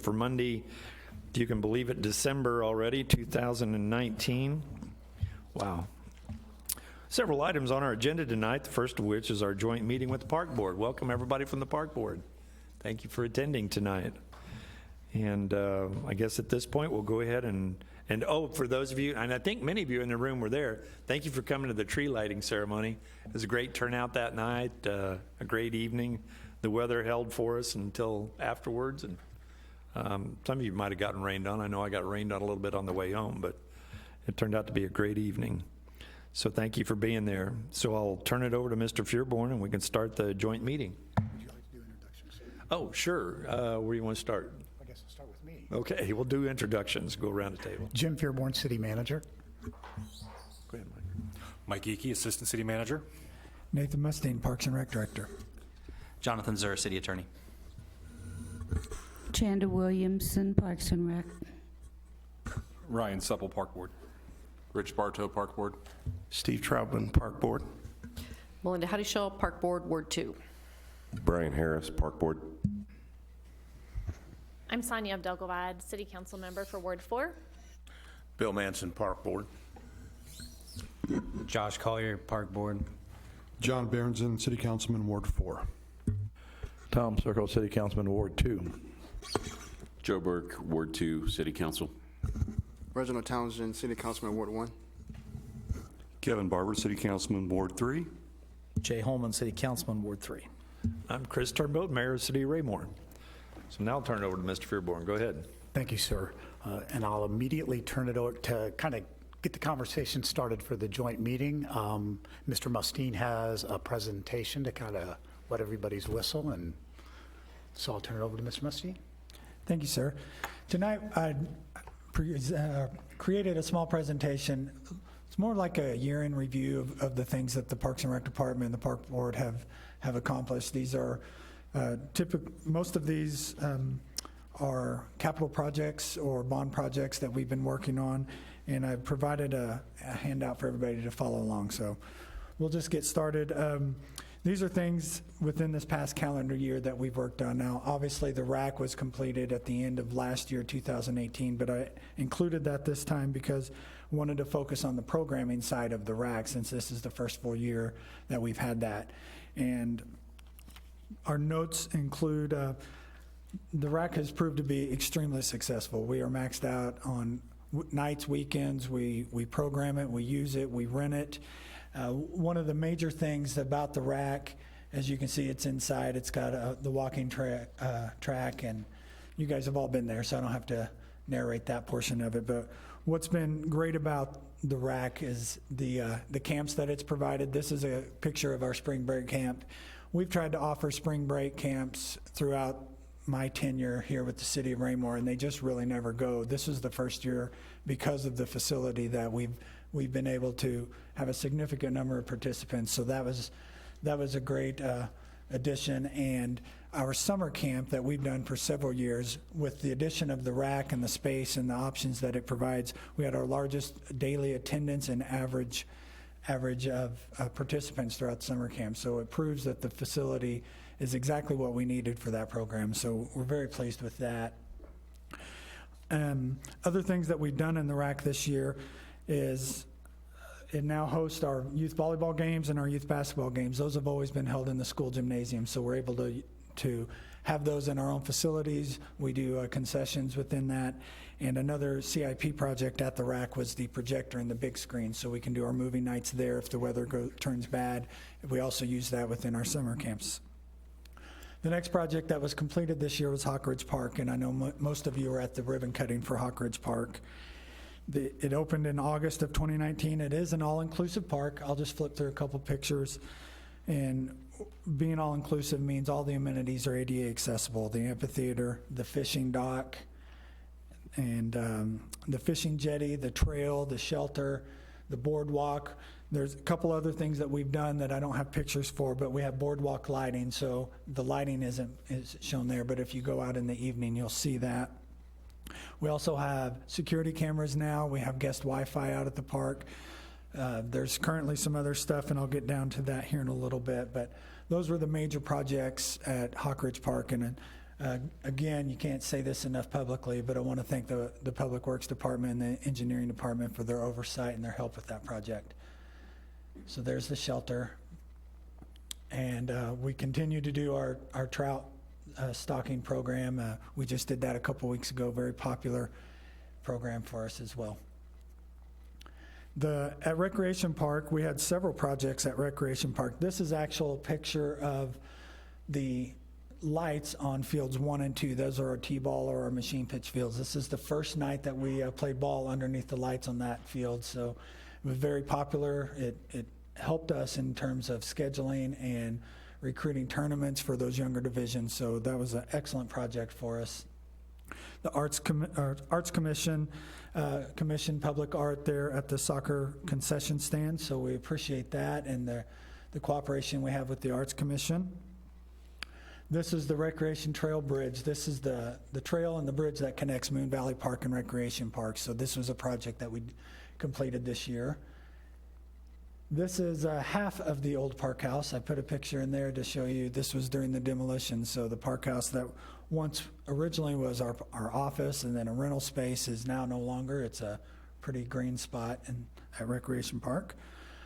for Monday, if you can believe it, December already, 2019. Wow. Several items on our agenda tonight, the first of which is our joint meeting with the Park Board. Welcome everybody from the Park Board. Thank you for attending tonight. And I guess at this point we'll go ahead and oh, for those of you, and I think many of you in the room were there, thank you for coming to the tree lighting ceremony. It was a great turnout that night, a great evening. The weather held for us until afterwards, and some of you might have gotten rained on. I know I got rained on a little bit on the way home, but it turned out to be a great evening. So thank you for being there. So I'll turn it over to Mr. Fearborn and we can start the joint meeting. Would you like to do introductions? Oh, sure. Where do you want to start? I guess I'll start with me. Okay, we'll do introductions. Go around the table. Jim Fearborn, City Manager. Go ahead, Mike. Mike Eakey, Assistant City Manager. Nathan Mustine, Parks and Rec Director. Jonathan Zur, City Attorney. Chanda Williamson, Parks and Rec. Ryan Supple, Park Board. Rich Bartow, Park Board. Steve Troutman, Park Board. Melinda Hoddyshaw, Park Board, Ward 2. Brian Harris, Park Board. I'm Sonia Abdelgawad, City Council Member for Ward 4. Bill Manson, Park Board. Josh Collier, Park Board. John Berenson, City Councilman, Ward 4. Tom Circle, City Councilman, Ward 2. Joe Burke, Ward 2, City Council. Reginald Townsend, City Councilman, Ward 1. Kevin Barber, City Councilman, Ward 3. Jay Holman, City Councilman, Ward 3. I'm Chris Turnbow, Mayor of the City of Raymore. So now I'll turn it over to Mr. Fearborn. Go ahead. Thank you, sir. And I'll immediately turn it over to kind of get the conversation started for the joint meeting. Mr. Mustine has a presentation to kind of wet everybody's whistle, and so I'll turn it over to Mr. Mustine. Thank you, sir. Tonight, I created a small presentation. It's more like a year-end review of the things that the Parks and Rec Department and the Park Board have accomplished. These are most of these are capital projects or bond projects that we've been working on, and I provided a handout for everybody to follow along. So we'll just get started. These are things within this past calendar year that we've worked on. Now, obviously, the RAC was completed at the end of last year, 2018, but I included that this time because I wanted to focus on the programming side of the RAC since this is the first full year that we've had that. And our notes include the RAC has proved to be extremely successful. We are maxed out on nights, weekends. We program it, we use it, we rent it. One of the major things about the RAC, as you can see, it's inside. It's got the walking track, and you guys have all been there, so I don't have to narrate that portion of it. But what's been great about the RAC is the camps that it's provided. This is a picture of our spring break camp. We've tried to offer spring break camps throughout my tenure here with the City of Raymore, and they just really never go. This is the first year because of the facility that we've been able to have a significant number of participants. So that was a great addition. And our summer camp that we've done for several years, with the addition of the RAC and the space and the options that it provides, we had our largest daily attendance and average of participants throughout summer camp. So it proves that the facility is exactly what we needed for that program. So we're very pleased with that. Other things that we've done in the RAC this year is it now hosts our youth volleyball games and our youth basketball games. Those have always been held in the school gymnasium, so we're able to have those in our own facilities. We do concessions within that. And another CIP project at the RAC was the projector and the big screen, so we can do our movie nights there if the weather turns bad. We also use that within our summer camps. The next project that was completed this year was Hockridge Park, and I know most of you were at the ribbon cutting for Hockridge Park. It opened in August of 2019. It is an all-inclusive park. I'll just flip through a couple pictures. And being all-inclusive means all the amenities are ADA accessible. The amphitheater, the fishing dock, and the fishing jetty, the trail, the shelter, the boardwalk. There's a couple other things that we've done that I don't have pictures for, but we have boardwalk lighting, so the lighting is shown there, but if you go out in the evening, you'll see that. We also have security cameras now. We have guest Wi-Fi out at the park. There's currently some other stuff, and I'll get down to that here in a little bit, but those were the major projects at Hockridge Park, and Again, you can't say this enough publicly, but I want to thank the Public Works Department and the Engineering Department for their oversight and their help with that project. So there's the shelter. And we continue to do our trout stocking program. We just did that a couple weeks ago, very popular program for us as well. At Recreation Park, we had several projects at Recreation Park. This is actual picture of the lights on fields 1 and 2. Those are our T-ball or our machine pitch fields. This is the first night that we played ball underneath the lights on that field, so it was very popular. It helped us in terms of scheduling and recruiting tournaments for those younger divisions, so that was an excellent project for us. The Arts Commission commissioned public art there at the soccer concession stand, so we appreciate that and the cooperation we have with the Arts Commission. This is the Recreation Trail Bridge. This is the trail and the bridge that connects Moon Valley Park and Recreation Park. So this was a project that we completed this year. This is half of the old park house. I put a picture in there to show you this was during the demolition. So the park house that once originally was our office and then a rental space is now no longer. It's a pretty green spot at Recreation Park.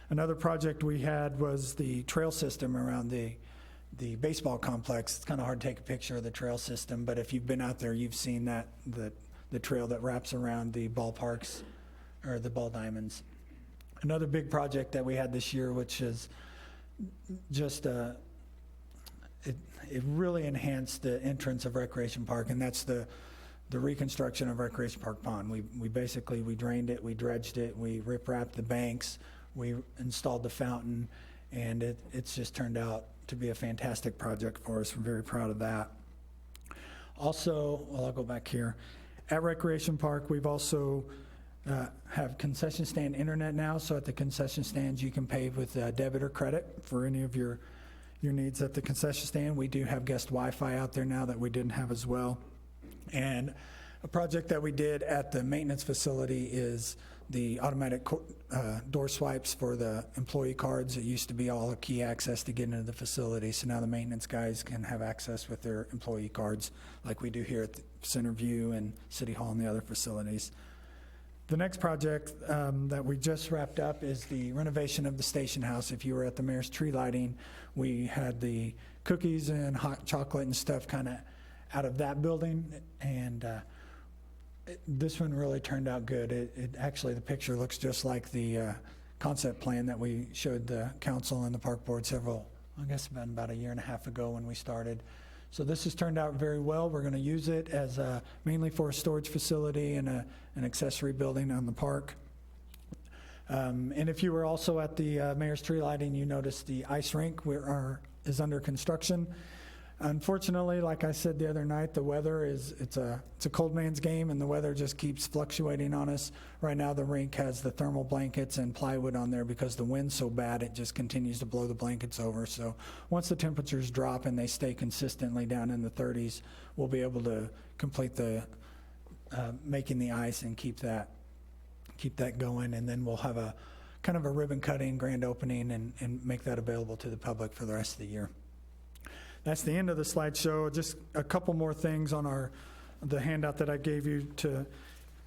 Another project we had was the trail system around the baseball complex. It's kind of hard to take a picture of the trail system, but if you've been out there, you've seen that the trail that wraps around the ballparks or the ball diamonds. Another big project that we had this year, which is just it really enhanced the entrance of Recreation Park, and that's the reconstruction of Recreation Park Pond. We basically drained it, we dredged it, we rip-wrapped the banks, we installed the fountain, and it's just turned out to be a fantastic project for us. We're very proud of that. Also, well, I'll go back here. At Recreation Park, we've also have concession stand internet now, so at the concession stands you can pay with debit or credit for any of your needs at the concession stand. We do have guest Wi-Fi out there now that we didn't have as well. And a project that we did at the maintenance facility is the automatic door swipes for the employee cards. It used to be all a key access to get into the facility, so now the maintenance guys can have access with their employee cards like we do here at the Centerview and City Hall and the other facilities. The next project that we just wrapped up is the renovation of the station house. If you were at the Mayor's Tree Lighting, we had the cookies and hot chocolate and stuff kind of out of that building, and this one really turned out good. It actually, the picture looks just like the concept plan that we showed the council and the park board I guess about a year and a half ago when we started. So this has turned out very well. We're going to use it as mainly for a storage facility and an accessory building on the park. And if you were also at the Mayor's Tree Lighting, you noticed the ice rink is under construction. Unfortunately, like I said the other night, the weather it's a cold man's game, and the weather just keeps fluctuating on us. Right now, the rink has the thermal blankets and plywood on there because the wind's so bad, it just continues to blow the blankets over. So once the temperatures drop and they stay consistently down in the 30s, we'll be able to complete the making the ice and keep that going, and then we'll have a kind of a ribbon cutting grand opening and make that available to the public for the rest of the year. That's the end of the slideshow. Just a couple more things on the handout that I gave you to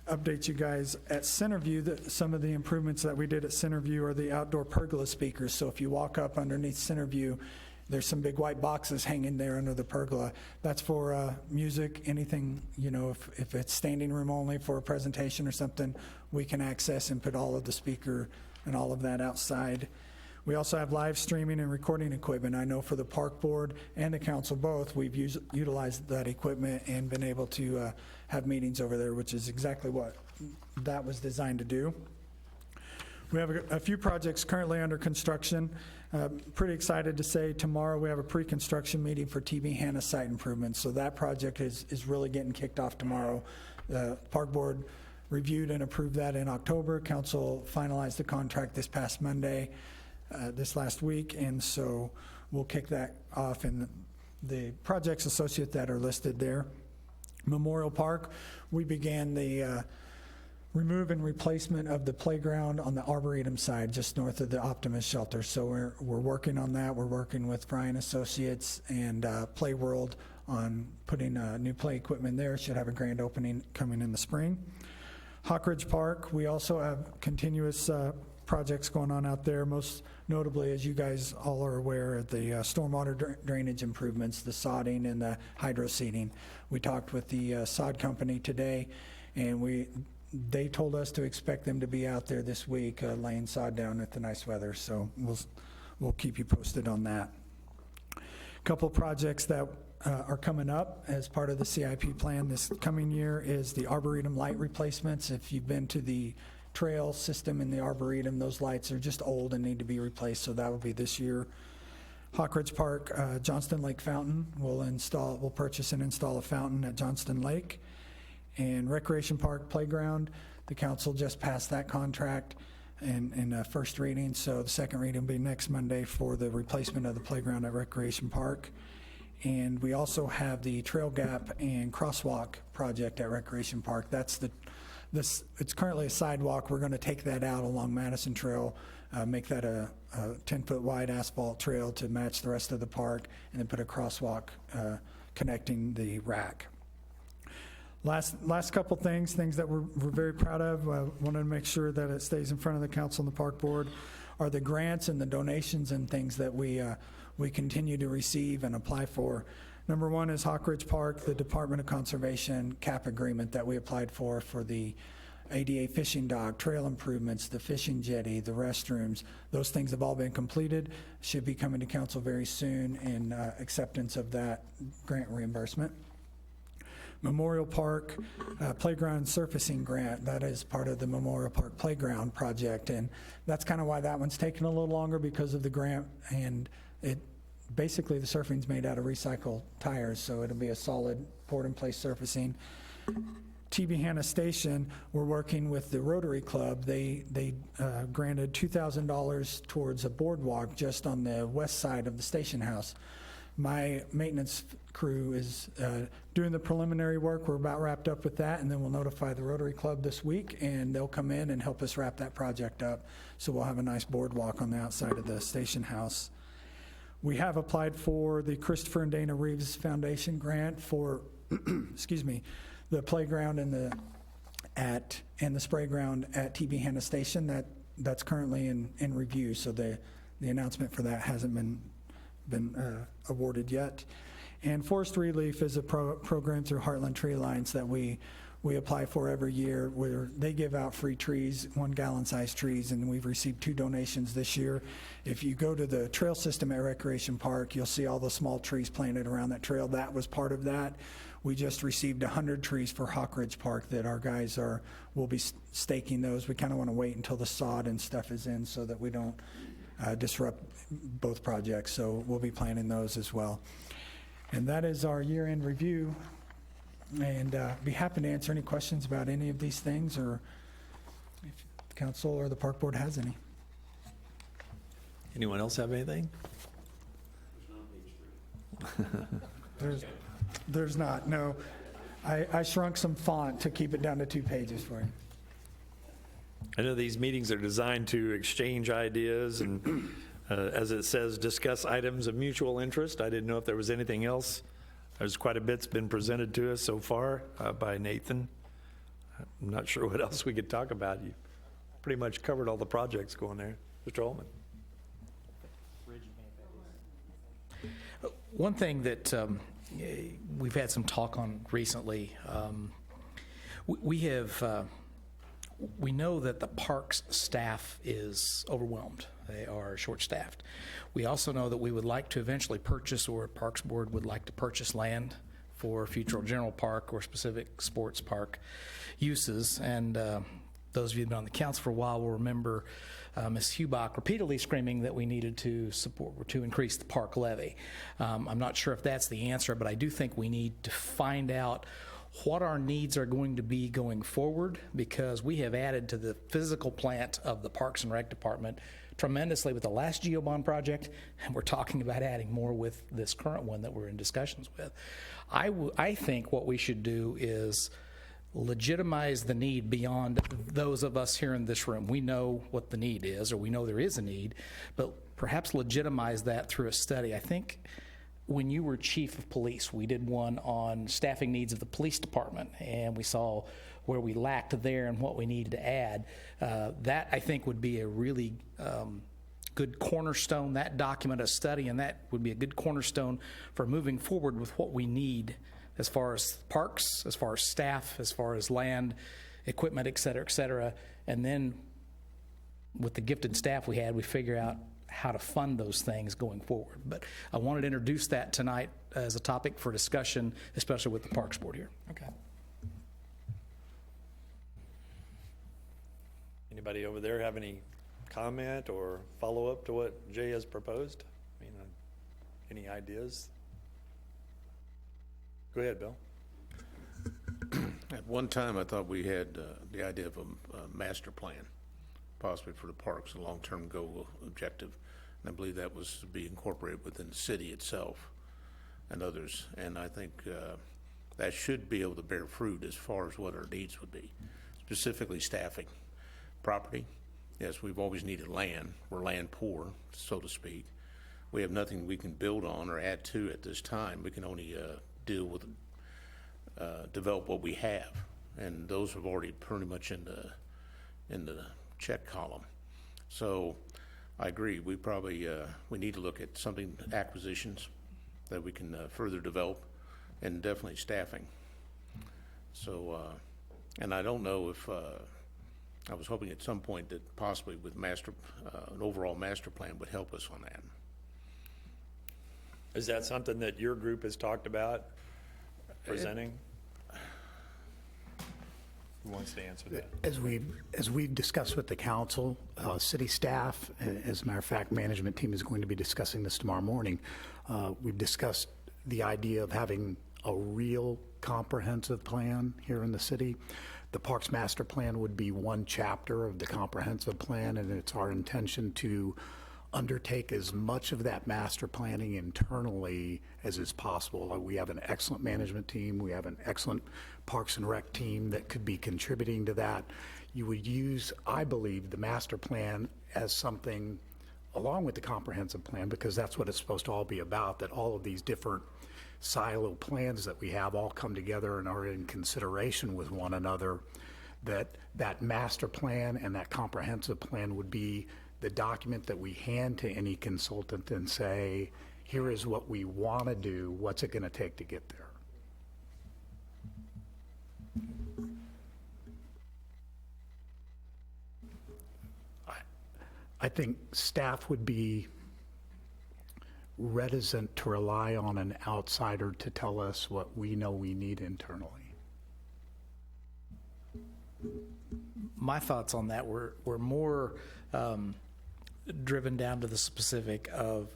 update you guys. At Centerview, some of the improvements that we did at Centerview are the outdoor pergola speakers. So if you walk up underneath Centerview, there's some big white boxes hanging there under the pergola. That's for music, anything, if it's standing room only for a presentation or something, we can access and put all of the speaker and all of that outside. We also have live streaming and recording equipment. I know for the park board and the council both, we've utilized that equipment and been able to have meetings over there, which is exactly what that was designed to do. We have a few projects currently under construction. Pretty excited to say tomorrow we have a pre-construction meeting for TB Hanna site improvements. So that project is really getting kicked off tomorrow. The park board reviewed and approved that in October. Council finalized the contract this past Monday. This last week, and so we'll kick that off, and the projects associated that are listed there. Memorial Park, we began the remove and replacement of the playground on the Arboretum side, just north of the Optimus shelter. So we're working on that. We're working with Bryan Associates and Play World on putting new play equipment there. Should have a grand opening coming in the spring. Hockridge Park, we also have continuous projects going on out there, most notably, as you guys all are aware, the stormwater drainage improvements, the sodding and the hydro seeding. We talked with the sod company today, and they told us to expect them to be out there this week laying sod down at the nice weather, so we'll keep you posted on that. A couple projects that are coming up as part of the CIP plan this coming year is the Arboretum light replacements. If you've been to the trail system in the Arboretum, those lights are just old and need to be replaced, so that will be this year. Hockridge Park, Johnston Lake Fountain, we'll purchase and install a fountain at Johnston Lake. And Recreation Park Playground, the council just passed that contract in first reading, so the second reading will be next Monday for the replacement of the playground at Recreation Park. And we also have the Trail Gap and Crosswalk project at Recreation Park. It's currently a sidewalk. We're going to take that out along Madison Trail, make that a 10-foot wide asphalt trail to match the rest of the park, and then put a crosswalk connecting the rack. Last couple things that we're very proud of, wanted to make sure that it stays in front of the council and the park board, are the grants and the donations and things that we continue to receive and apply for. Number one is Hockridge Park, the Department of Conservation cap agreement that we applied for the ADA fishing dock, trail improvements, the fishing jetty, the restrooms. Those things have all been completed, should be coming to council very soon in acceptance of that grant reimbursement. Memorial Park Playground and Surfacing Grant, that is part of the Memorial Park Playground project, and that's kind of why that one's taken a little longer, because of the grant, and basically the surfing's made out of recycled tires, so it'll be a solid poured-in-place surfacing. TB Hanna Station, we're working with the Rotary Club. They granted $2,000 towards a boardwalk just on the west side of the station house. My maintenance crew is doing the preliminary work. We're about wrapped up with that, and then we'll notify the Rotary Club this week, and they'll come in and help us wrap that project up. So we'll have a nice boardwalk on the outside of the station house. We have applied for the Christopher and Dana Reeves Foundation grant for, excuse me, the playground and the spray ground at TB Hanna Station. That's currently in review. So the announcement for that hasn't been awarded yet. And Forest Relief is a program through Heartland Tree Lines that we apply for every year, where they give out free trees, 1 gallon size trees, and we've received 2 donations this year. If you go to the trail system at Recreation Park, you'll see all the small trees planted around that trail. That was part of that. We just received 100 trees for Hockridge Park that our guys will be staking those. We kind of want to wait until the sod and stuff is in so that we don't disrupt both projects, so we'll be planting those as well. And that is our year-end review, and be happy to answer any questions about any of these things, or if the council or the park board has any. Anyone else have anything? There's not, no. I shrunk some font to keep it down to 2 pages for you. I know these meetings are designed to exchange ideas and, as it says, discuss items of mutual interest. I didn't know if there was anything else. There's quite a bit's been presented to us so far by Nathan. I'm not sure what else we could talk about. You pretty much covered all the projects going there. Mr. Ullman. One thing that we've had some talk on recently, we know that the parks staff is overwhelmed. They are short-staffed. We also know that we would like to eventually purchase, or Parks Board would like to purchase land for future general park or specific sports park uses. And those of you who've been on the council for a while will remember Ms. Hubach repeatedly screaming that we needed to increase the park levy. I'm not sure if that's the answer, but I do think we need to find out what our needs are going to be going forward, because we have added to the physical plant of the Parks and Rec Department tremendously with the last GeoBond project, and we're talking about adding more with this current one that we're in discussions with. I think what we should do is legitimize the need beyond those of us here in this room. We know what the need is, or we know there is a need, but perhaps legitimize that through a study. I think when you were chief of police, we did one on staffing needs of the police department, and we saw where we lacked there and what we needed to add. That, I think, would be a really good cornerstone, that document, a study, and that would be a good cornerstone for moving forward with what we need as far as parks, as far as staff, as far as land, equipment, et cetera, and then with the gifted staff we had, we figure out how to fund those things going forward. But I wanted to introduce that tonight as a topic for discussion, especially with the Parks Board here. Okay. Anybody over there have any comment or follow-up to what Jay has proposed? I mean, any ideas? Go ahead, Bill. At one time, I thought we had the idea of a master plan, possibly for the parks, a long-term goal objective. And I believe that was to be incorporated within the city itself and others. And I think that should be able to bear fruit as far as what our needs would be, specifically staffing. Property, yes, we've always needed land. We're land poor, so to speak. We have nothing we can build on or add to at this time. We can only deal with, develop what we have. And those have already pretty much in the check column. So I agree, we probably, we need to look at something, acquisitions that we can further develop, and definitely staffing. So, and I don't know if, I was hoping at some point that possibly with an overall master plan would help us on that. Is that something that your group has talked about presenting? Who wants to answer that? As we've discussed with the council, city staff, as a matter of fact, management team is going to be discussing this tomorrow morning. We've discussed the idea of having a real comprehensive plan here in the city. The Parks Master Plan would be one chapter of the comprehensive plan, and it's our intention to undertake as much of that master planning internally as is possible. We have an excellent management team. We have an excellent Parks and Rec team that could be contributing to that. You would use, I believe, the master plan as something along with the comprehensive plan, because that's what it's supposed to all be about, that all of these different silo plans that we have all come together and are in consideration with one another, that master plan and that comprehensive plan would be the document that we hand to any consultant and say, here is what we want to do, what's it going to take to get there? I think staff would be reticent to rely on an outsider to tell us what we know we need internally. My thoughts on that were more driven down to the specific of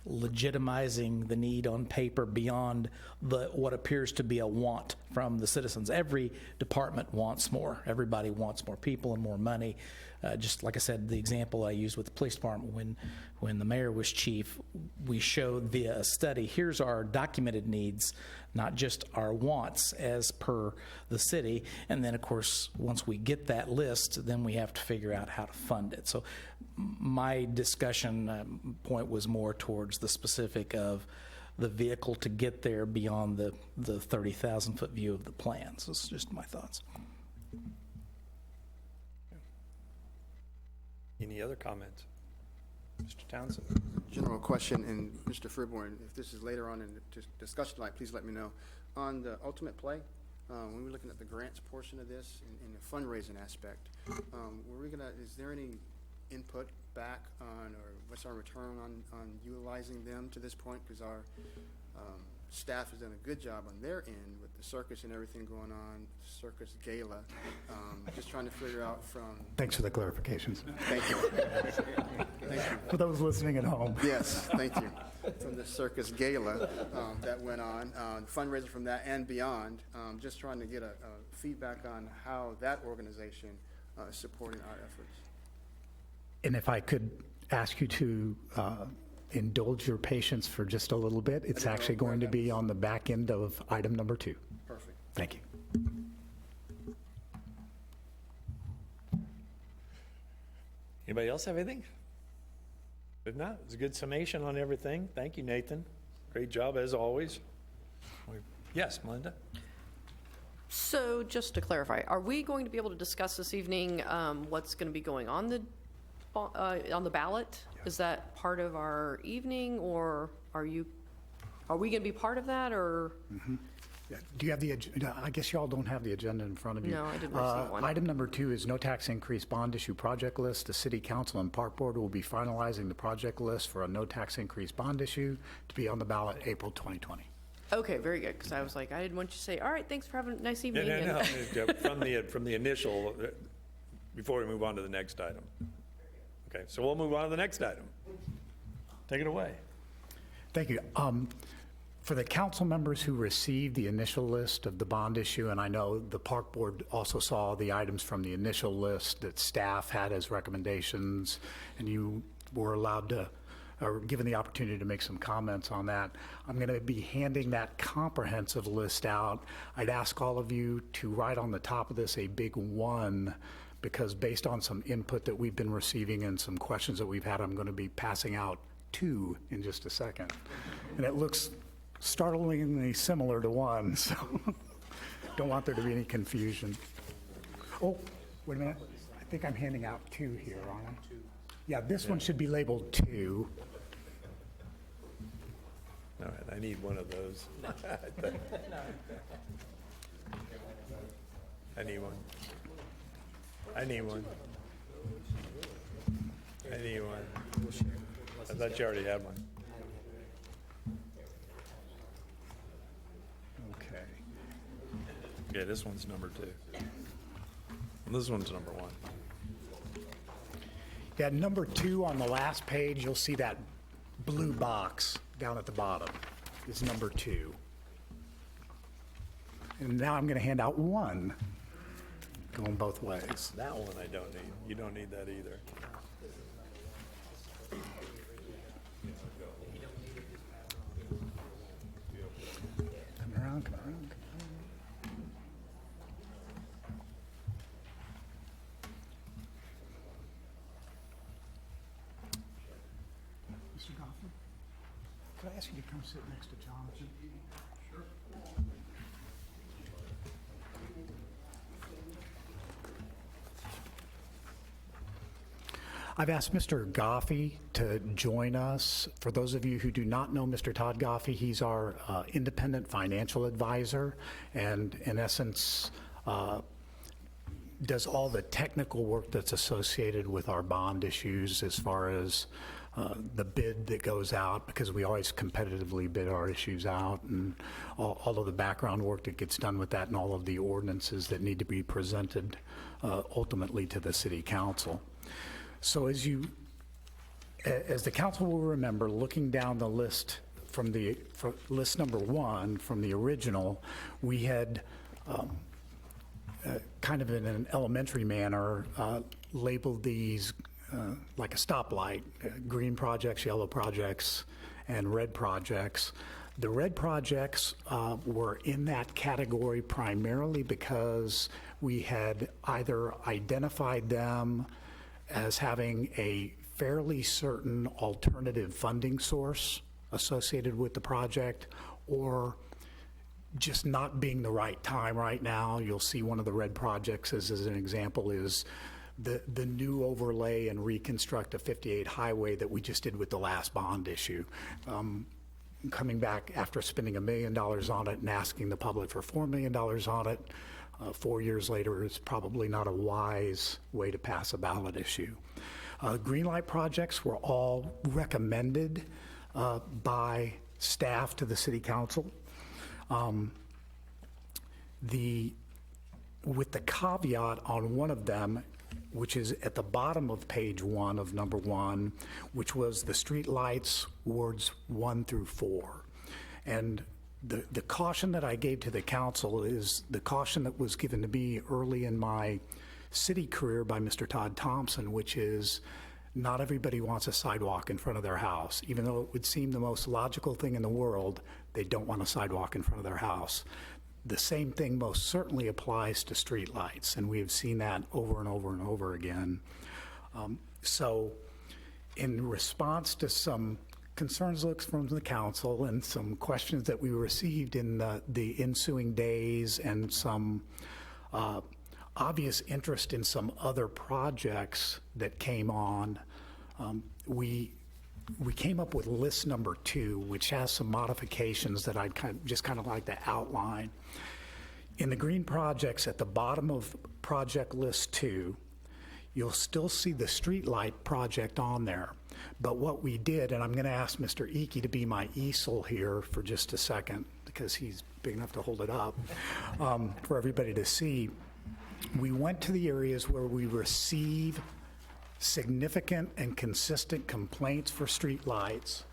legitimizing the need on paper beyond what appears to be a want from the citizens. Every department wants more. Everybody wants more people and more money. Just like I said, the example I used with the police department, when the mayor was chief, we showed via a study, here's our documented needs, not just our wants as per the city. And then, of course, once we get that list, then we have to figure out how to fund it. So my discussion point was more towards the specific of the vehicle to get there beyond the 30,000-foot view of the plan. So it's just my thoughts. Any other comments? Mr. Townsend? General question, and Mr. Freeborn, if this is later on in the discussion tonight, please let me know. On the ultimate play, when we're looking at the grants portion of this and the fundraising aspect, is there any input back on, or what's our return on utilizing them to this point? Because our staff has done a good job on their end with the circus and everything going on, circus gala. Just trying to figure out from... Thanks for the clarifications. Thank you. Thank you. For those listening at home. Yes, thank you. From the circus gala that went on, fundraising from that and beyond, just trying to get a feedback on how that organization is supporting our efforts. And if I could ask you to indulge your patience for just a little bit, it's actually going to be on the back end of item number 2. Perfect. Thank you. Anybody else have anything? If not, it was a good summation on everything. Thank you, Nathan. Great job, as always. Yes, Melinda? So just to clarify, are we going to be able to discuss this evening what's going to be going on the ballot? Is that part of our evening, or are we going to be part of that, or? Yeah. Do you have the, I guess y'all don't have the agenda in front of you. No, I didn't receive one. Item number 2 is no tax increase bond issue project list. The City Council and Park Board will be finalizing the project list for a no tax increase bond issue to be on the ballot April 2020. Okay, very good, because I was like, I didn't want you to say, all right, thanks for having a nice evening. No. From the initial, before we move on to the next item. Okay, so we'll move on to the next item. Take it away. Thank you. For the council members who received the initial list of the bond issue, and I know the Park Board also saw the items from the initial list that staff had as recommendations, and you were allowed to, or given the opportunity to make some comments on that. I'm going to be handing that comprehensive list out. I'd ask all of you to write on the top of this a big 1, because based on some input that we've been receiving and some questions that we've had, I'm going to be passing out 2 in just a second. And it looks startlingly similar to 1, so don't want there to be any confusion. Oh, wait a minute. I think I'm handing out 2 here, aren't I? Yeah, this one should be labeled 2. All right, I need one of those. I need one. I need one. I need one. I thought you already had one. Okay. Yeah, this one's number 2. And this one's number 1. Yeah, number 2 on the last page, you'll see that blue box down at the bottom is number 2. And now I'm going to hand out 1, going both ways. That one I don't need. You don't need that either. Come around, come around. Mr. Goffman, could I ask you to come sit next to Jonathan? Sure. I've asked Mr. Goffey to join us. For those of you who do not know Mr. Todd Goffey, he's our independent financial advisor, and in essence, does all the technical work that's associated with our bond issues as far as the bid that goes out, because we always competitively bid our issues out, and all of the background work that gets done with that, and all of the ordinances that need to be presented ultimately to the City Council. So as the council will remember, looking down the list from list number 1 from the original, we had kind of in an elementary manner labeled these like a stoplight, green projects, yellow projects, and red projects. The red projects were in that category primarily because we had either identified them as having a fairly certain alternative funding source associated with the project, or just not being the right time right now. You'll see one of the red projects as an example is the new overlay and reconstruct of 58 Highway that we just did with the last bond issue. Coming back after spending $1 million on it and asking the public for $4 million on it, 4 years later is probably not a wise way to pass a ballot issue. Green light projects were all recommended by staff to the City Council. With the caveat on one of them, which is at the bottom of page 1 of number 1, which was the streetlights wards 1 through 4. And the caution that I gave to the council is the caution that was given to me early in my city career by Mr. Todd Thompson, which is not everybody wants a sidewalk in front of their house. Even though it would seem the most logical thing in the world, they don't want a sidewalk in front of their house. The same thing most certainly applies to streetlights, and we have seen that over and over and over again. So in response to some concerns looks from the council and some questions that we received in the ensuing days and some obvious interest in some other projects that came on, we came up with list number 2, which has some modifications that I'd just kind of like to outline. In the green projects at the bottom of project list 2, you'll still see the streetlight project on there. But what we did, and I'm going to ask Mr. Icky to be my easel here for just a second because he's big enough to hold it up for everybody to see. We went to the areas where we receive significant and consistent complaints for streetlights,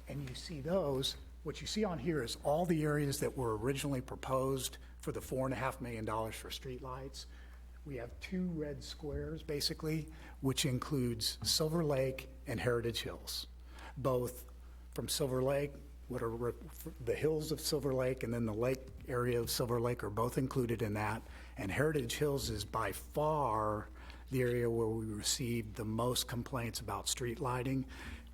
and you see those. What you see on here is all the areas that were originally proposed for the $4.5 million for streetlights. We have 2 red squares, basically, which includes Silver Lake and Heritage Hills. Both from Silver Lake, what are the hills of Silver Lake, and then the lake area of Silver Lake are both included in that. And Heritage Hills is by far the area where we received the most complaints about street lighting.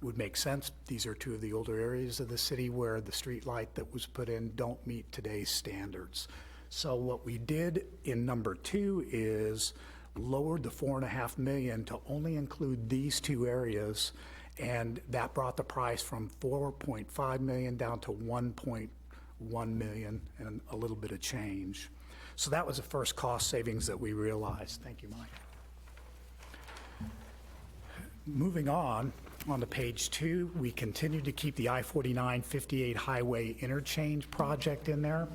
Would make sense. These are 2 of the older areas of the city where the street light that was put in don't meet today's standards. So what we did in number 2 is lowered the $4.5 million to only include these 2 areas, and that brought the price from $4.5 million down to $1.1 million and a little bit of change. So that was the first cost savings that we realized. Thank you, Mike. Moving on to page 2, we continue to keep the I-49-58 highway interchange project in there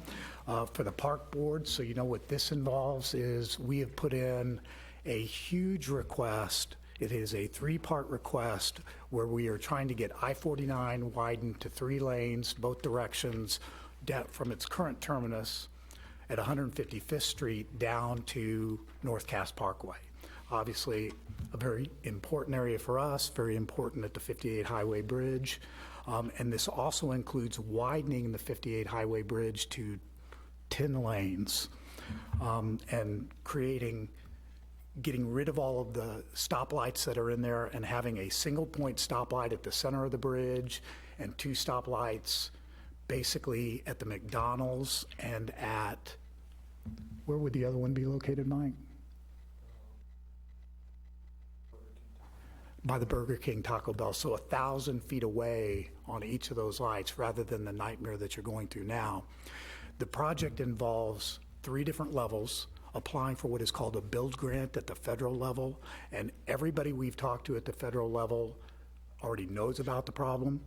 for the park board. So you know what this involves is we have put in a huge request. It is a 3-part request where we are trying to get I-49 widened to 3 lanes, both directions, from its current terminus at 155th Street down to North Cass Parkway. Obviously, a very important area for us, very important at the 58 Highway Bridge. And this also includes widening the 58 Highway Bridge to 10 lanes and getting rid of all of the stoplights that are in there and having a single point stoplight at the center of the bridge and 2 stoplights basically at the McDonald's and at, where would the other one be located, Mike? By the Burger King, Taco Bell, so 1,000 feet away on each of those lights rather than the nightmare that you're going through now. The project involves 3 different levels, applying for what is called a build grant at the federal level, and everybody we've talked to at the federal level already knows about the problem.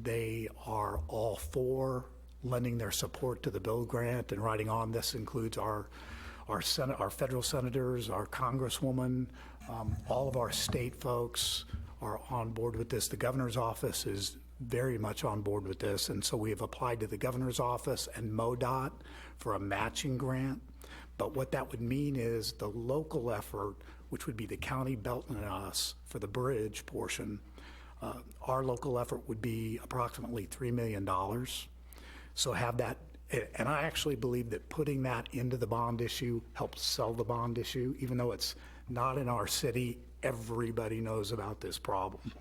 They are all for lending their support to the build grant and writing on. This includes our federal senators, our congresswoman, all of our state folks are on board with this. The governor's office is very much on board with this, and so we have applied to the governor's office and MoDOT for a matching grant. But what that would mean is the local effort, which would be the county, Belton, and us for the bridge portion, our local effort would be approximately $3 million. So have that. And I actually believe that putting that into the bond issue helps sell the bond issue. Even though it's not in our city, everybody knows about this problem.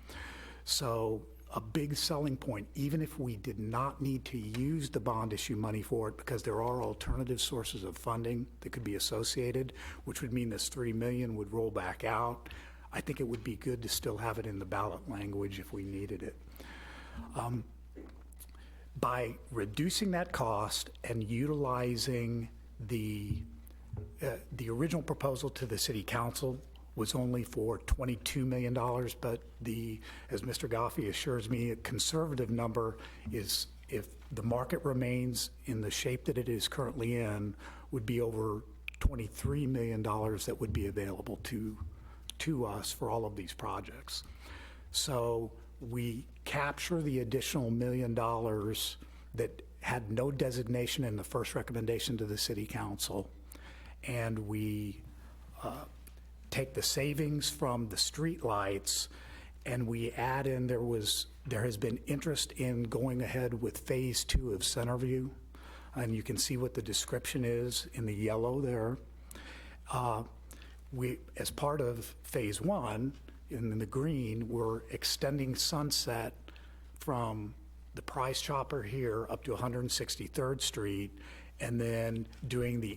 So a big selling point, even if we did not need to use the bond issue money for it, because there are alternative sources of funding that could be associated, which would mean this $3 million would roll back out. I think it would be good to still have it in the ballot language if we needed it. By reducing that cost and utilizing the original proposal to the city council was only for $22 million, but as Mr. Goffey assures me, a conservative number is, if the market remains in the shape that it is currently in, would be over $23 million that would be available to us for all of these projects. So we capture the additional $1 million that had no designation in the first recommendation to the city council, and we take the savings from the street lights and we add in, there has been interest in going ahead with phase 2 of Centerview, and you can see what the description is in the yellow there. We, as part of phase 1, in the green, we're extending Sunset from the Price Chopper here up to 163rd Street, and then doing the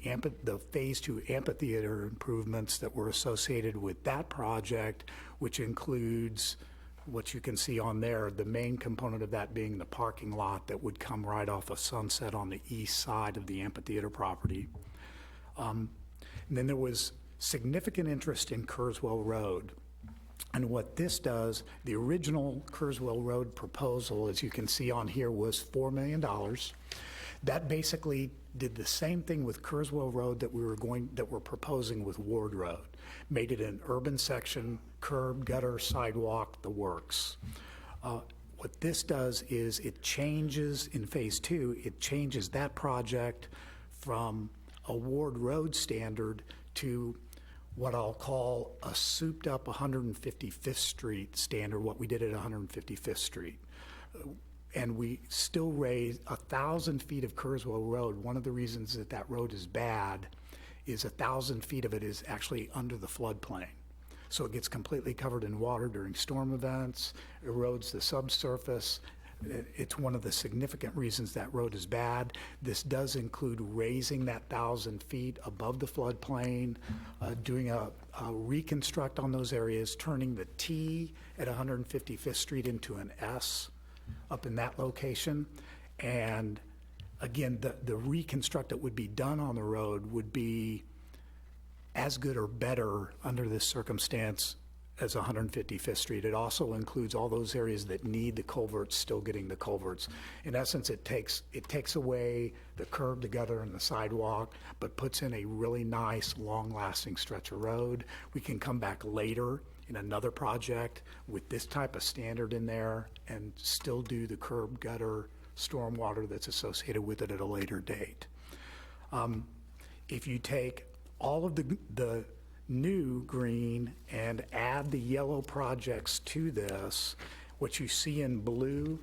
Phase 2 amphitheater improvements that were associated with that project, which includes what you can see on there, the main component of that being the parking lot that would come right off of Sunset on the east side of the amphitheater property. And then there was significant interest in Kurzweil Road. And what this does, the original Kurzweil Road proposal, as you can see on here, was $4 million. That basically did the same thing with Kurzweil Road that we're proposing with Ward Road. Made it an urban section, curb, gutter, sidewalk, the works. What this does is it changes, in Phase 2, it changes that project from a Ward Road standard to what I'll call a souped-up 155th Street standard, what we did at 155th Street. And we still raise 1,000 feet of Kurzweil Road. One of the reasons that that road is bad is 1,000 feet of it is actually under the floodplain. So it gets completely covered in water during storm events, erodes the subsurface. It's one of the significant reasons that road is bad. This does include raising that 1,000 feet above the floodplain, doing a reconstruct on those areas, turning the T at 155th Street into an S up in that location. And again, the reconstruct that would be done on the road would be as good or better under this circumstance as 155th Street. It also includes all those areas that need the culverts, still getting the culverts. In essence, it takes away the curb, the gutter, and the sidewalk, but puts in a really nice, long-lasting stretch of road. We can come back later in another project with this type of standard in there and still do the curb, gutter, stormwater that's associated with it at a later date. If you take all of the new green and add the yellow projects to this, what you see in blue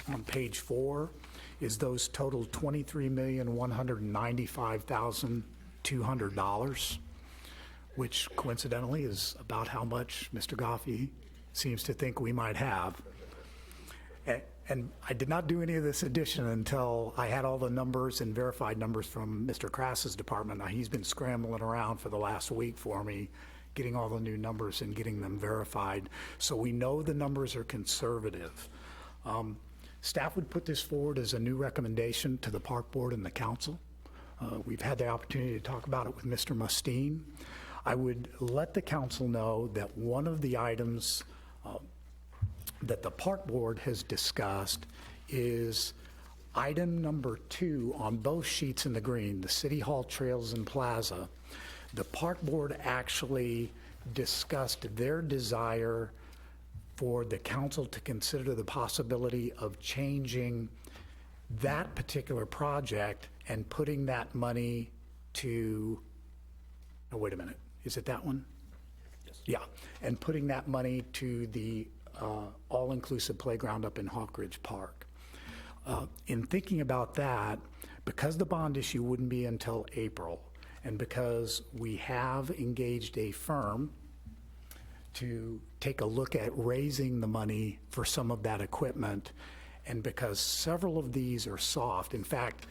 on page 4 is those total $23,195,200, which coincidentally is about how much Mr. Goffey seems to think we might have. And I did not do any of this addition until I had all the numbers and verified numbers from Mr. Crass's department. Now, he's been scrambling around for the last week for me, getting all the new numbers and getting them verified. So we know the numbers are conservative. Staff would put this forward as a new recommendation to the Park Board and the Council. We've had the opportunity to talk about it with Mr. Mustine. I would let the Council know that one of the items that the Park Board has discussed is item number 2 on both sheets in the green, the City Hall Trails and Plaza. The Park Board actually discussed their desire for the council to consider the possibility of changing that particular project and putting that money to, oh, wait a minute, is it that one? Yes. Yeah, and putting that money to the all-inclusive playground up in Hockridge Park. In thinking about that, because the bond issue wouldn't be until April, and because we have engaged a firm to take a look at raising the money for some of that equipment, and because several of these are soft, in fact,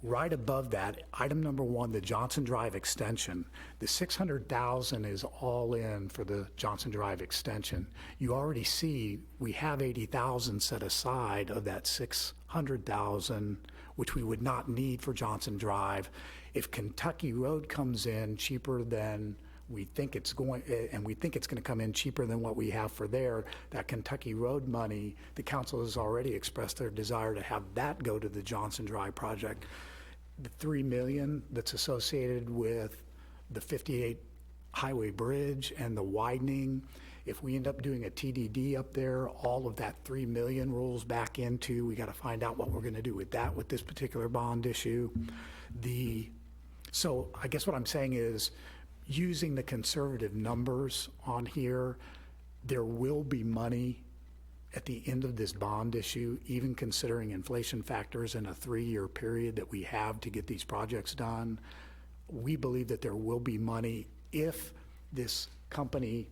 right above that, item number 1, the Johnson Drive extension, the $600,000 is all in for the Johnson Drive extension. You already see we have $80,000 set aside of that $600,000, which we would not need for Johnson Drive. If Kentucky Road comes in cheaper than we think it's going, and we think it's going to come in cheaper than what we have for there, that Kentucky Road money, the council has already expressed their desire to have that go to the Johnson Drive project. The $3 million that's associated with the 58 Highway Bridge and the widening, if we end up doing a TDD up there, all of that $3 million rolls back into, we got to find out what we're going to do with that with this particular bond issue. So I guess what I'm saying is, using the conservative numbers on here, there will be money at the end of this bond issue, even considering inflation factors in a 3-year period that we have to get these projects done. We believe that there will be money if this company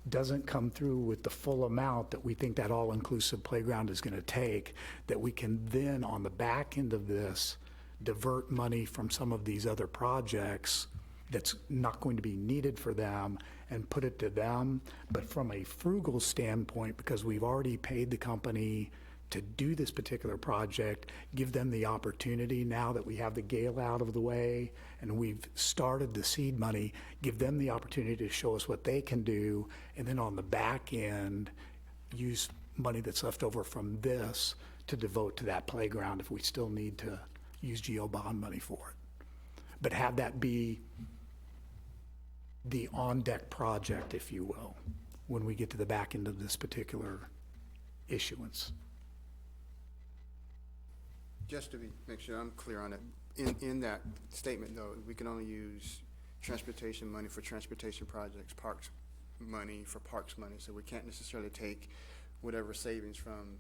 doesn't come through with the full amount that we think that all-inclusive playground is going to take, that we can then, on the back end of this, divert money from some of these other projects that's not going to be needed for them and put it to them. But from a frugal standpoint, because we've already paid the company to do this particular project, give them the opportunity, now that we have the gale out of the way and we've started the seed money, give them the opportunity to show us what they can do, and then on the back end, use money that's left over from this to devote to that playground if we still need to use GO bond money for it. But have that be the on-deck project, if you will, when we get to the back end of this particular issuance. Just to make sure I'm clear on it, in that statement, though, we can only use transportation money for transportation projects, parks money for parks money, so we can't necessarily take whatever savings from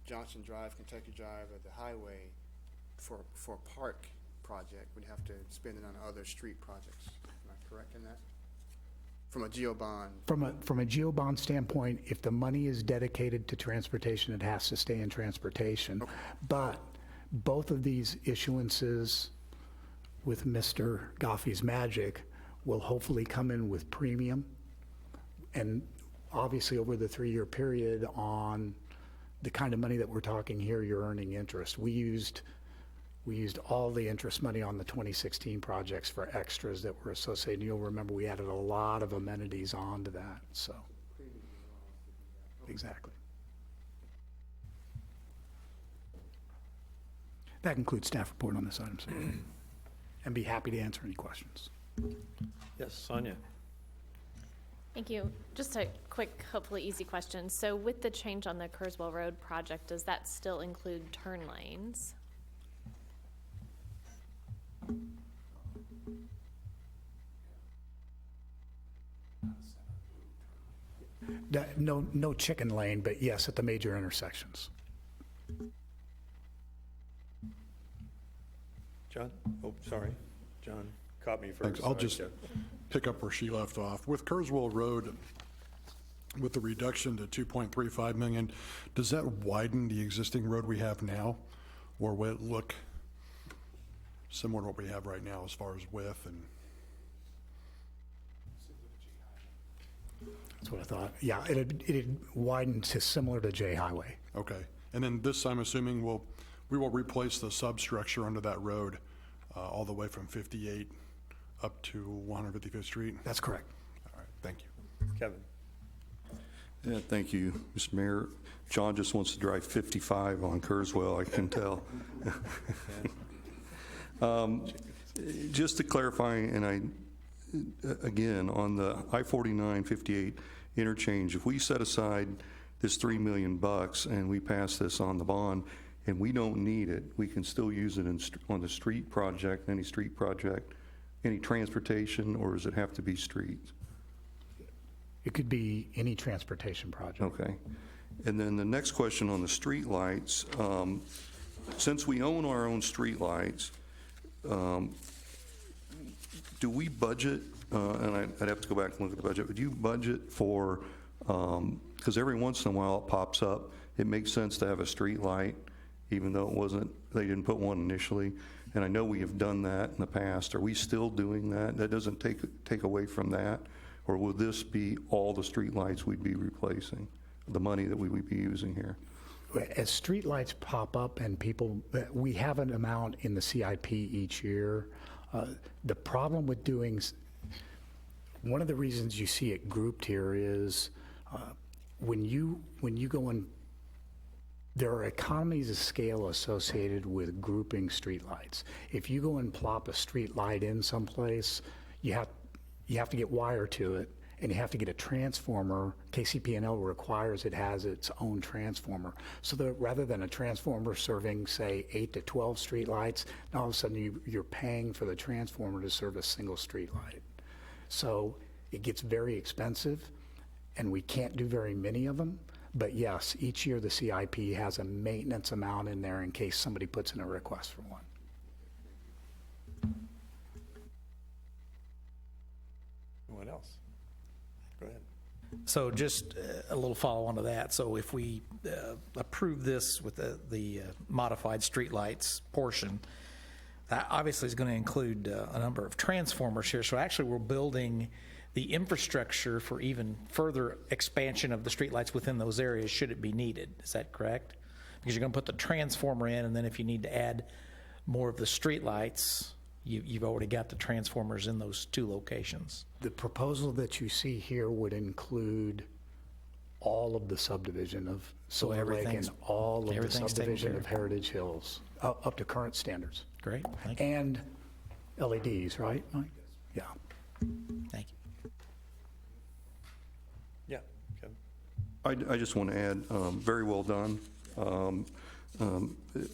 Johnson Drive, Kentucky Drive, or the highway for a park project. We'd have to spend it on other street projects. Am I correct in that? From a GO bond? From a GO bond standpoint, if the money is dedicated to transportation, it has to stay in transportation. Okay. But both of these issuances with Mr. Goffey's magic will hopefully come in with premium. And obviously over the 3-year period on the kind of money that we're talking here, you're earning interest. We used all the interest money on the 2016 projects for extras that were associated. You'll remember we added a lot of amenities onto that, so. Exactly. That concludes staff report on this item, sir. And be happy to answer any questions. Yes, Sonia. Thank you. Just a quick, hopefully easy question. So with the change on the Kurzweil Road project, does that still include turn lanes? No chicken lane, but yes, at the major intersections. John? Oh, sorry. John caught me first. Thanks. I'll Sorry, just Jeff. pick up where she left off. With Kurzweil Road, with the reduction to 2.35 million, does that widen the existing road we have now? Or will it look similar to what we have right now as far as width and? That's what I thought. Yeah, it'd widen to similar to J Highway. Okay. And then this, I'm assuming, we will replace the substructure under that road all the way from 58 up to 155th Street? That's correct. All right, thank you. Kevin. Yeah, thank you, Mr. Mayor. John just wants to drive 55 on Kurzweil, I can tell. Just to clarify, and again, on the I-49-58 interchange, if we set aside this $3 million and we pass this on the bond and we don't need it, we can still use it on the street project, any street project, any transportation, or does it have to be streets? It could be any transportation project. Okay. And then the next question on the streetlights, since we own our own streetlights, do we budget, and I'd have to go back and look at the budget, would you budget for, because every once in a while it pops up, it makes sense to have a street light, even though they didn't put one initially, and I know we have done that in the past. Are we still doing that? That doesn't take away from that? Or will this be all the street lights we'd be replacing, the money that we would be using here? As streetlights pop up and we have an amount in the CIP each year. The problem with one of the reasons you see it grouped here is when you go in, there are economies of scale associated with grouping streetlights. If you go and plop a street light in someplace, you have to get wire to it, and you have to get a transformer. KCP&L requires it has its own transformer. So that rather than a transformer serving, say, 8 to 12 streetlights, now all of a sudden you're paying for the transformer to serve a single streetlight. So it gets very expensive, and we can't do very many of them. But yes, each year the CIP has a maintenance amount in there in case somebody puts in a request for one. What else? Go ahead. So just a little follow-on to that. So if we approve this with the modified streetlights portion, that obviously is going to include a number of transformers here. So actually, we're building the infrastructure for even further expansion of the streetlights within those areas should it be needed. Is that correct? Because you're going to put the transformer in, and then if you need to add more of the streetlights, you've already got the transformers in those two locations. The proposal that you see here would include all of the subdivision of Silver Lake and everything's- all of the everything's taken subdivision care of of. Heritage Hills, up to current standards. Great, thank you. And LEDs, right, Mike? Yeah. Thank you. Yeah. Kevin. I just want to add, very well done.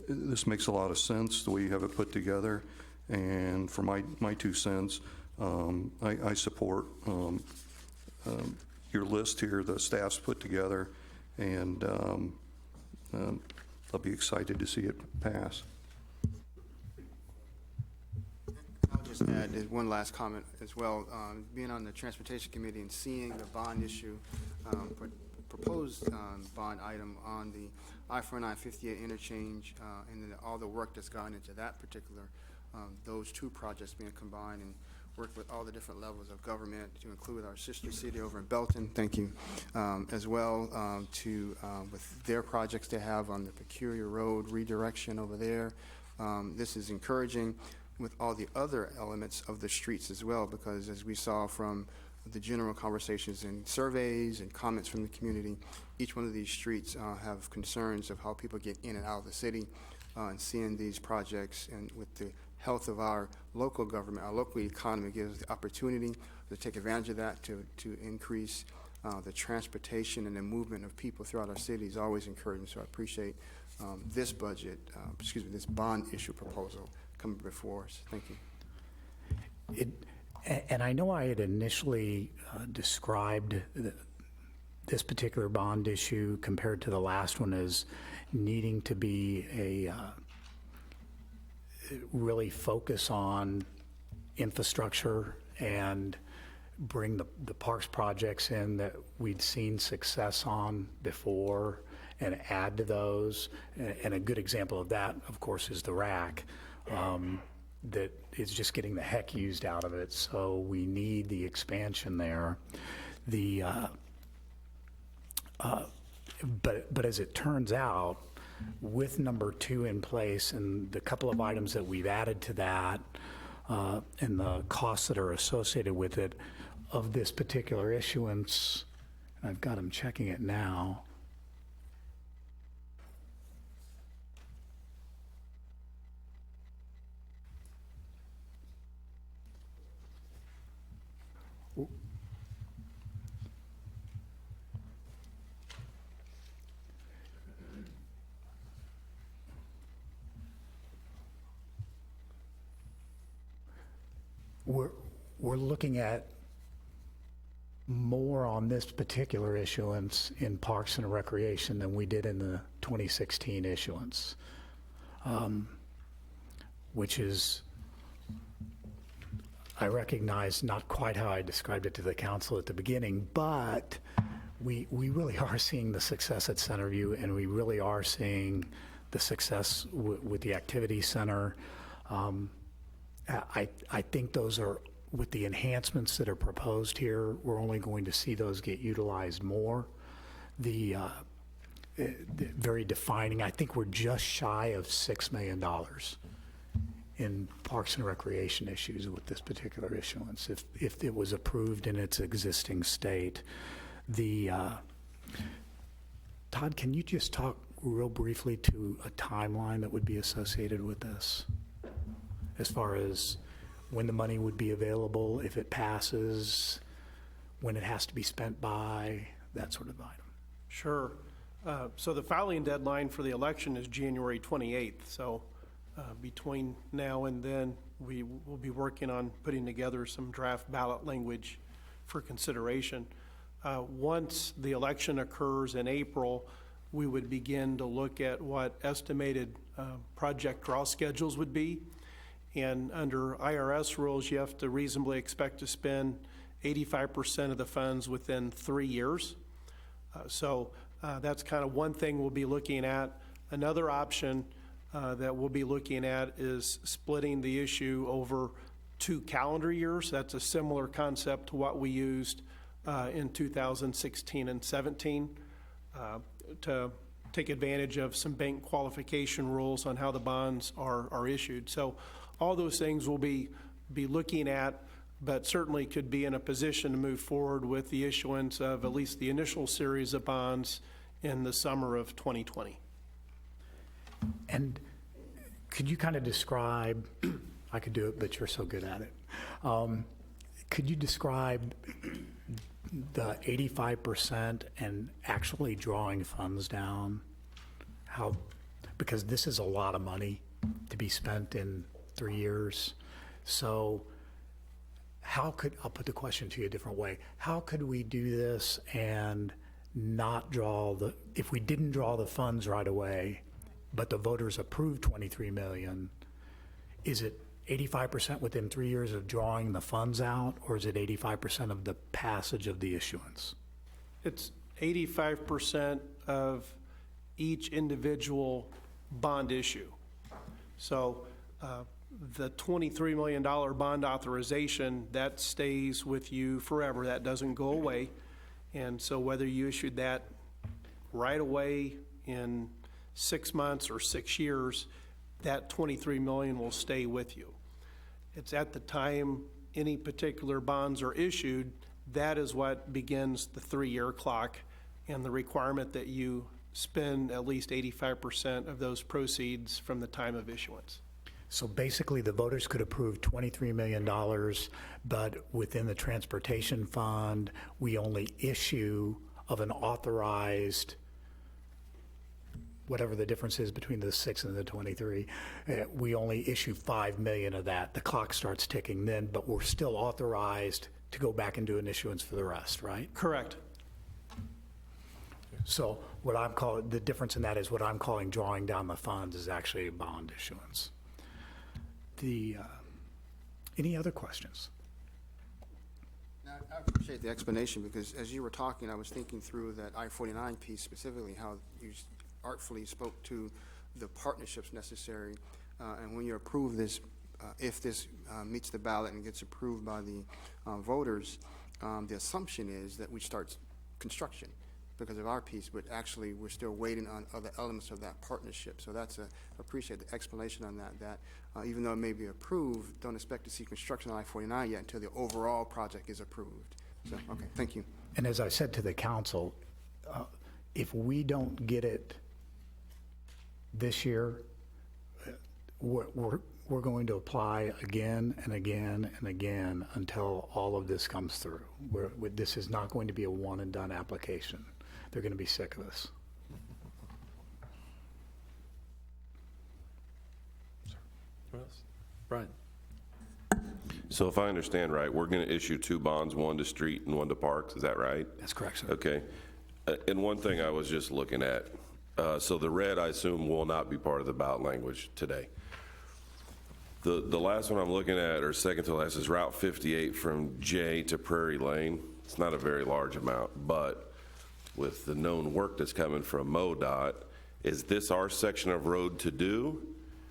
This makes a lot of sense, the way you have it put together. And for my 2 cents, I support your list here, the staff's put together, and I'll be excited to see it pass. I'll just add one last comment as well. Being on the Transportation Committee and seeing the bond issue, proposed bond item on the I-495 interchange, and then all the work that's gone into that particular, those two projects being combined, and work with all the different levels of government to include our sister city over in Belton, thank you, as well with their projects they have on the Peculiar Road redirection over there. This is encouraging with all the other elements of the streets as well, because as we saw from the general conversations and surveys and comments from the community, each one of these streets have concerns of how people get in and out of the city, and seeing these projects and with the health of our local government, our local economy gives us the opportunity to take advantage of that to increase the transportation and the movement of people throughout our city is always encouraging. So I appreciate this this bond issue proposal coming before us. Thank you. And I know I had initially described this particular bond issue compared to the last one as needing to be a really focus on infrastructure and bring the parks projects in that we'd seen success on before and add to those. And a good example of that, of course, is the rack. That is just getting the heck used out of it. So we need the expansion there. But as it turns out, with number 2 in place and the couple of items that we've added to that, and the costs that are associated with it, of this particular issuance, and I've got them checking it now. We're looking at more on this particular issuance in Parks and Recreation than we did in the 2016 issuance, which is, I recognize, not quite how I described it to the council at the beginning, but we really are seeing the success at Centerview, and we really are seeing the success with the activity center. I think those are, with the enhancements that are proposed here, we're only going to see those get utilized more. The very defining, I think we're just shy of $6 million in Parks and Recreation issues with this particular issuance, if it was approved in its existing state. Todd, can you just talk real briefly to a timeline that would be associated with this, as far as when the money would be available, if it passes, when it has to be spent by, that sort of item? Sure. So the filing deadline for the election is January 28th. So between now and then, we will be working on putting together some draft ballot language for consideration. Once the election occurs in April, we would begin to look at what estimated project draw schedules would be. And under IRS rules, you have to reasonably expect to spend 85% of the funds within 3 years. So that's kind of one thing we'll be looking at. Another option that we'll be looking at is splitting the issue over 2 calendar years. That's a similar concept to what we used in 2016 and 17 to take advantage of some bank qualification rules on how the bonds are issued. So all those things we'll be looking at, but certainly could be in a position to move forward with the issuance of at least the initial series of bonds in the summer of 2020. And could you kind of describe, I could do it, but you're so good at it. Could you describe the 85% and actually drawing funds down? How, because this is a lot of money to be spent in 3 years. So how could, I'll put the question to you a different way. How could we do this and not draw the, if we didn't draw the funds right away, but the voters approved 23 million, is it 85% within 3 years of drawing the funds out, or is it 85% of the passage of the issuance? It's 85% of each individual bond issue. So the $23 million bond authorization, that stays with you forever. That doesn't go away. And so whether you issued that right away in 6 months or 6 years, that $23 million will stay with you. It's at the time any particular bonds are issued, that is what begins the 3-year clock and the requirement that you spend at least 85% of those proceeds from the time of issuance. So basically, the voters could approve $23 million, but within the transportation fund, we only issue of an authorized, whatever the difference is between the 6 and the 23, we only issue 5 million of that. The clock starts ticking then, but we're still authorized to go back and do an issuance for the rest, right? Correct. So what I'm calling, the difference in that is what I'm calling drawing down the funds is actually a bond issuance. Any other questions? Now, I appreciate the explanation, because as you were talking, I was thinking through that I-49 piece specifically, how you artfully spoke to the partnerships necessary. And when you approve this, if this meets the ballot and gets approved by the voters, the assumption is that we start construction because of our piece, but actually we're still waiting on other elements of that partnership. So that's appreciate the explanation on that, even though it may be approved, don't expect to see construction on I-49 yet until the overall project is approved. So, okay, thank you. And as I said to the council, if we don't get it this year, we're going to apply again and again and again until all of this comes through. This is not going to be a one and done application. They're going to be sick of us. Who else? Brian. So if I understand right, we're going to issue 2 bonds, one to street and one to parks, is that right? That's correct, sir. Okay. And one thing I was just looking at, so the red, I assume, will not be part of the ballot language today. The last one I'm looking at, or second to last, is Route 58 from J to Prairie Lane. It's not a very large amount, but with the known work that's coming from MoDOT, is this our section of road to do?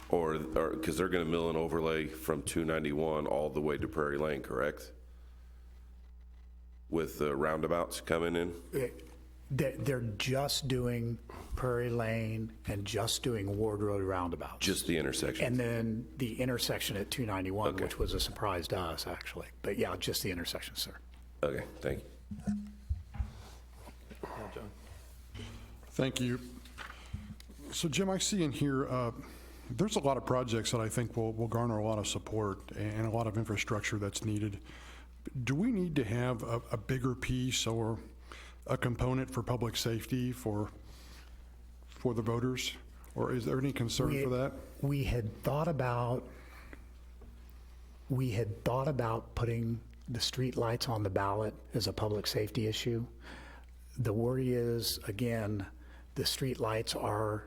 Or because they're going to mill and overlay from 291 all the way to Prairie Lane, correct? With the roundabouts coming in? They're just doing Prairie Lane and just doing Ward Road roundabouts. Just the intersection? And then the intersection at 291, okay, which was a surprise to us, actually. But yeah, just the intersection, sir. Okay, thank you. John. Thank you. So Jim, I see in here, there's a lot of projects that I think will garner a lot of support and a lot of infrastructure that's needed. Do we need to have a bigger piece or a component for public safety for the voters? Or is there any concern for that? We had thought about putting the streetlights on the ballot as a public safety issue. The worry is, again, the streetlights are,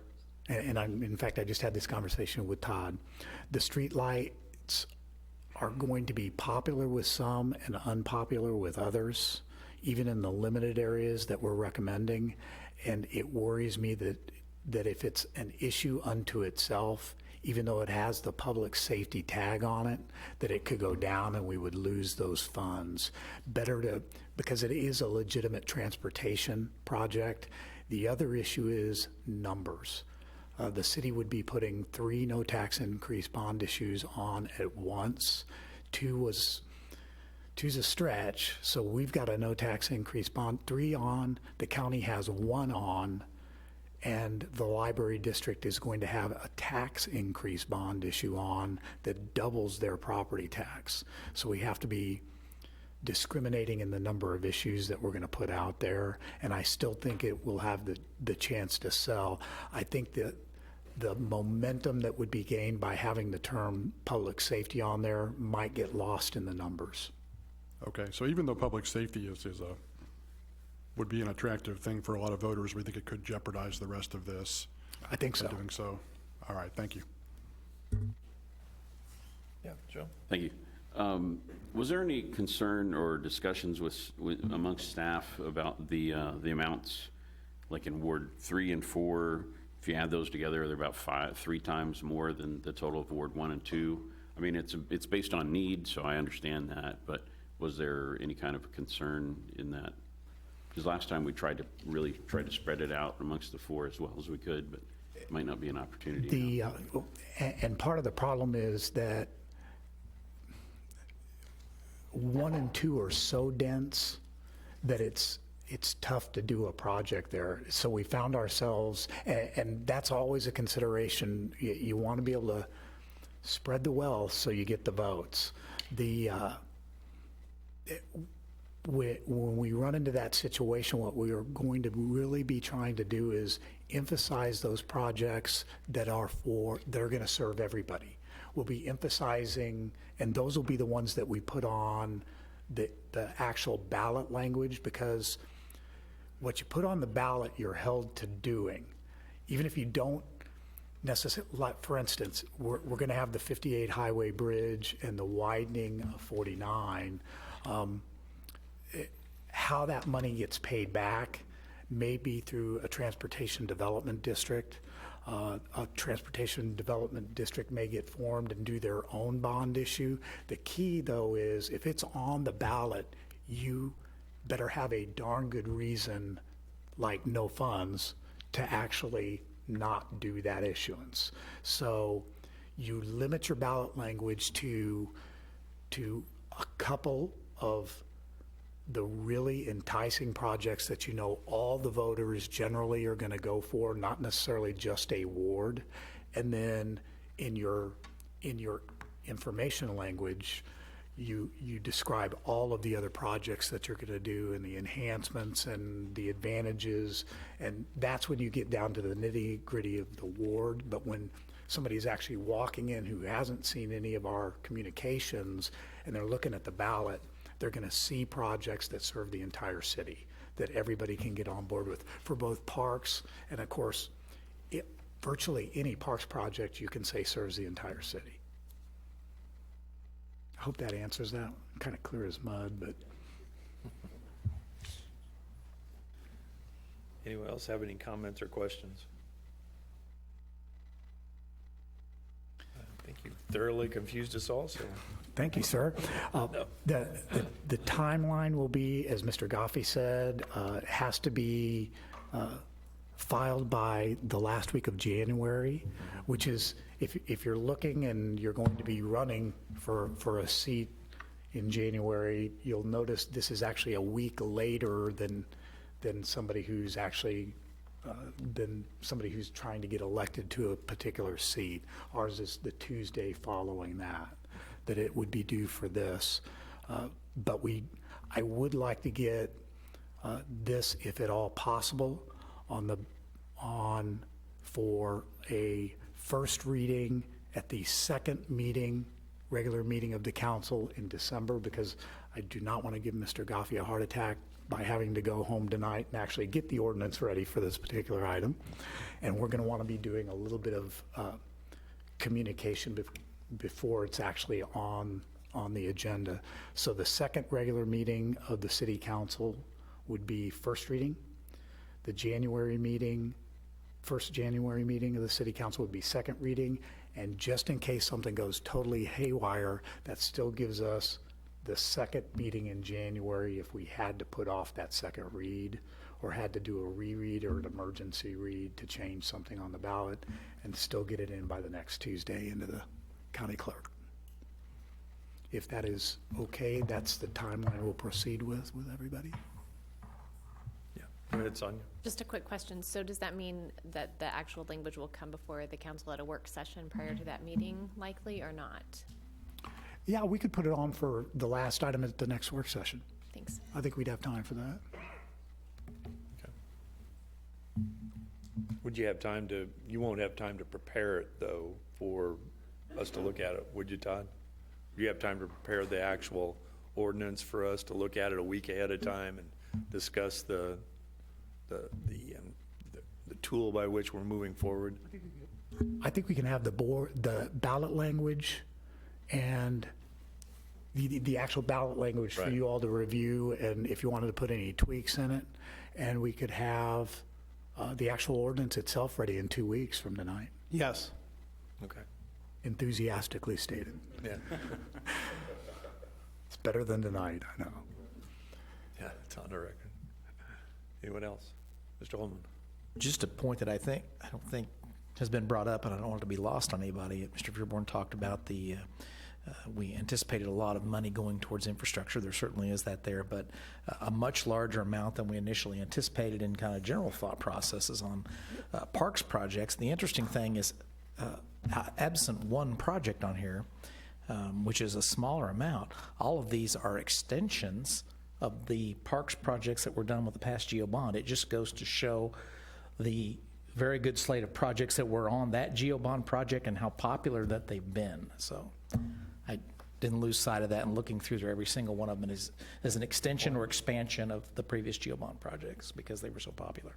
and in fact, I just had this conversation with Todd. The streetlights are going to be popular with some and unpopular with others, even in the limited areas that we're recommending. And it worries me that if it's an issue unto itself, even though it has the public safety tag on it, that it could go down and we would lose those funds. Because it is a legitimate transportation project. The other issue is numbers. The city would be putting 3 no tax increase bond issues on at once. Two's a stretch, so we've got a no tax increase bond, 3 on, the county has 1 on, and the library district is going to have a tax increase bond issue on that doubles their property tax. So we have to be discriminating in the number of issues that we're going to put out there, and I still think it will have the chance to sell. I think that the momentum that would be gained by having the term public safety on there might get lost in the numbers. Okay, so even though public safety would be an attractive thing for a lot of voters, we think it could jeopardize the rest of this. I think so. By doing so. All right, thank you. Yeah, Joe? Thank you. Was there any concern or discussions amongst staff about the amounts, like in Ward 3 and 4? If you add those together, they're about 3 times more than the total of Ward 1 and 2. I mean, it's based on need, so I understand that, but was there any kind of concern in that? Because last time we tried to spread it out amongst the 4 as well as we could, but it might not be an opportunity. And part of the problem is that 1 and 2 are so dense that it's tough to do a project there. So we found ourselves, and that's always a consideration. You want to be able to spread the wealth so you get the votes. When we run into that situation, what we are going to really be trying to do is emphasize those projects that are going to serve everybody. We'll be emphasizing, and those will be the ones that we put on the actual ballot language, because what you put on the ballot, you're held to doing. Even if you don't necessarily, like for instance, we're going to have the 58 highway bridge and the widening of 49. How that money gets paid back may be through a transportation development district. A transportation development district may get formed and do their own bond issue. The key, though, is if it's on the ballot, you better have a darn good reason, like no funds, to actually not do that issuance. So you limit your ballot language to a couple of the really enticing projects that you know all the voters generally are going to go for, not necessarily just a ward. And then in your information language, you describe all of the other projects that you're going to do and the enhancements and the advantages, and that's when you get down to the nitty-gritty of the ward. But when somebody's actually walking in who hasn't seen any of our communications and they're looking at the ballot, they're going to see projects that serve the entire city, that everybody can get on board with, for both parks and, of course, virtually any parks project you can say serves the entire city. I hope that answers that. Kind of clear as mud, but. Anyone else have any comments or questions? I think you thoroughly confused us all, so. Thank you, sir. The timeline will be, as Mr. Goffey said, has to be filed by the last week of January, which is, if you're looking and you're going to be running for a seat in January, you'll notice this is actually a week later than somebody who's actually trying to get elected to a particular seat. Ours is the Tuesday following that it would be due for this. But I would like to get this, if at all possible, on for a first reading at the second regular meeting of the council in December, because I do not want to give Mr. Goffey a heart attack by having to go home tonight and actually get the ordinance ready for this particular item. And we're going to want to be doing a little bit of communication before it's actually on on the agenda. So the second regular meeting of the city council would be first reading. The first January meeting of the city council would be second reading. And just in case something goes totally haywire, that still gives us the second meeting in January if we had to put off that second read or had to do a reread or an emergency read to change something on the ballot and still get it in by the next Tuesday into the county clerk. If that is okay, that's the timeline we'll proceed with everybody. Yeah, go ahead, Sonia. Just a quick question. So does that mean that the actual language will come before the council at a work session prior to that meeting, likely, or not? Yeah, we could put it on for the last item at the next work session. Thanks. I think we'd have time for that. Would you have time to, you won't have time to prepare it, though, for us to look at it, would you, Todd? Do you have time to prepare the actual ordinance for us to look at it a week ahead of time and discuss the tool by which we're moving forward? I think we can have the ballot language and the actual ballot language for you all to review, and if you wanted to put any tweaks in it, and we could have the actual ordinance itself ready in 2 weeks from tonight. Yes. Okay. Enthusiastically stated. Yeah. It's better than tonight, I know. Yeah, it's on the record. Anyone else? Mr. Holman? Just a point that I don't think has been brought up, and I don't want it to be lost on anybody. Mr. Dearborn talked about we anticipated a lot of money going towards infrastructure. There certainly is that there, but a much larger amount than we initially anticipated in kind of general thought processes on parks projects. The interesting thing is, absent one project on here, which is a smaller amount, all of these are extensions of the parks projects that were done with the past GEO bond. It just goes to show the very good slate of projects that were on that GEO bond project and how popular that they've been. So I didn't lose sight of that, and looking through every single one of them is as an extension or expansion of the previous GEO bond projects because they were so popular.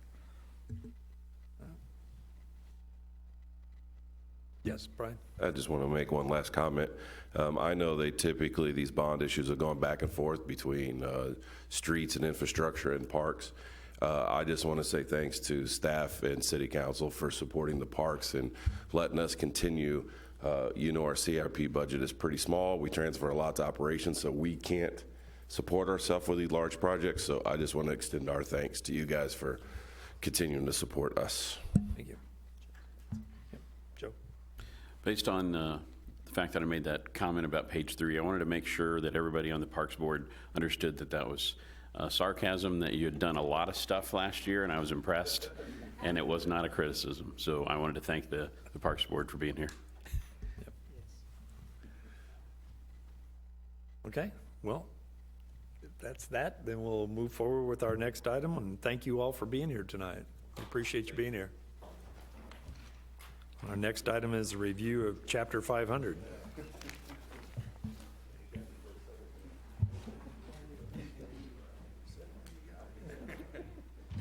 Yes, Brian? I just want to make one last comment. I know these bond issues are going back and forth between streets and infrastructure and parks. I just want to say thanks to staff and city council for supporting the parks and letting us continue. Our CIP budget is pretty small. We transfer a lot to operations, so we can't support ourselves with these large projects. So I just want to extend our thanks to you guys for continuing to support us. Thank you. Joe? Based on the fact that I made that comment about page 3, I wanted to make sure that everybody on the Parks Board understood that was sarcasm, that you had done a lot of stuff last year, and I was impressed, and it was not a criticism. So I wanted to thank the Parks Board for being here. Yep. Okay, well, if that's that, then we'll move forward with our next item, and thank you all for being here tonight. We appreciate you being here. Our next item is a review of Chapter 500.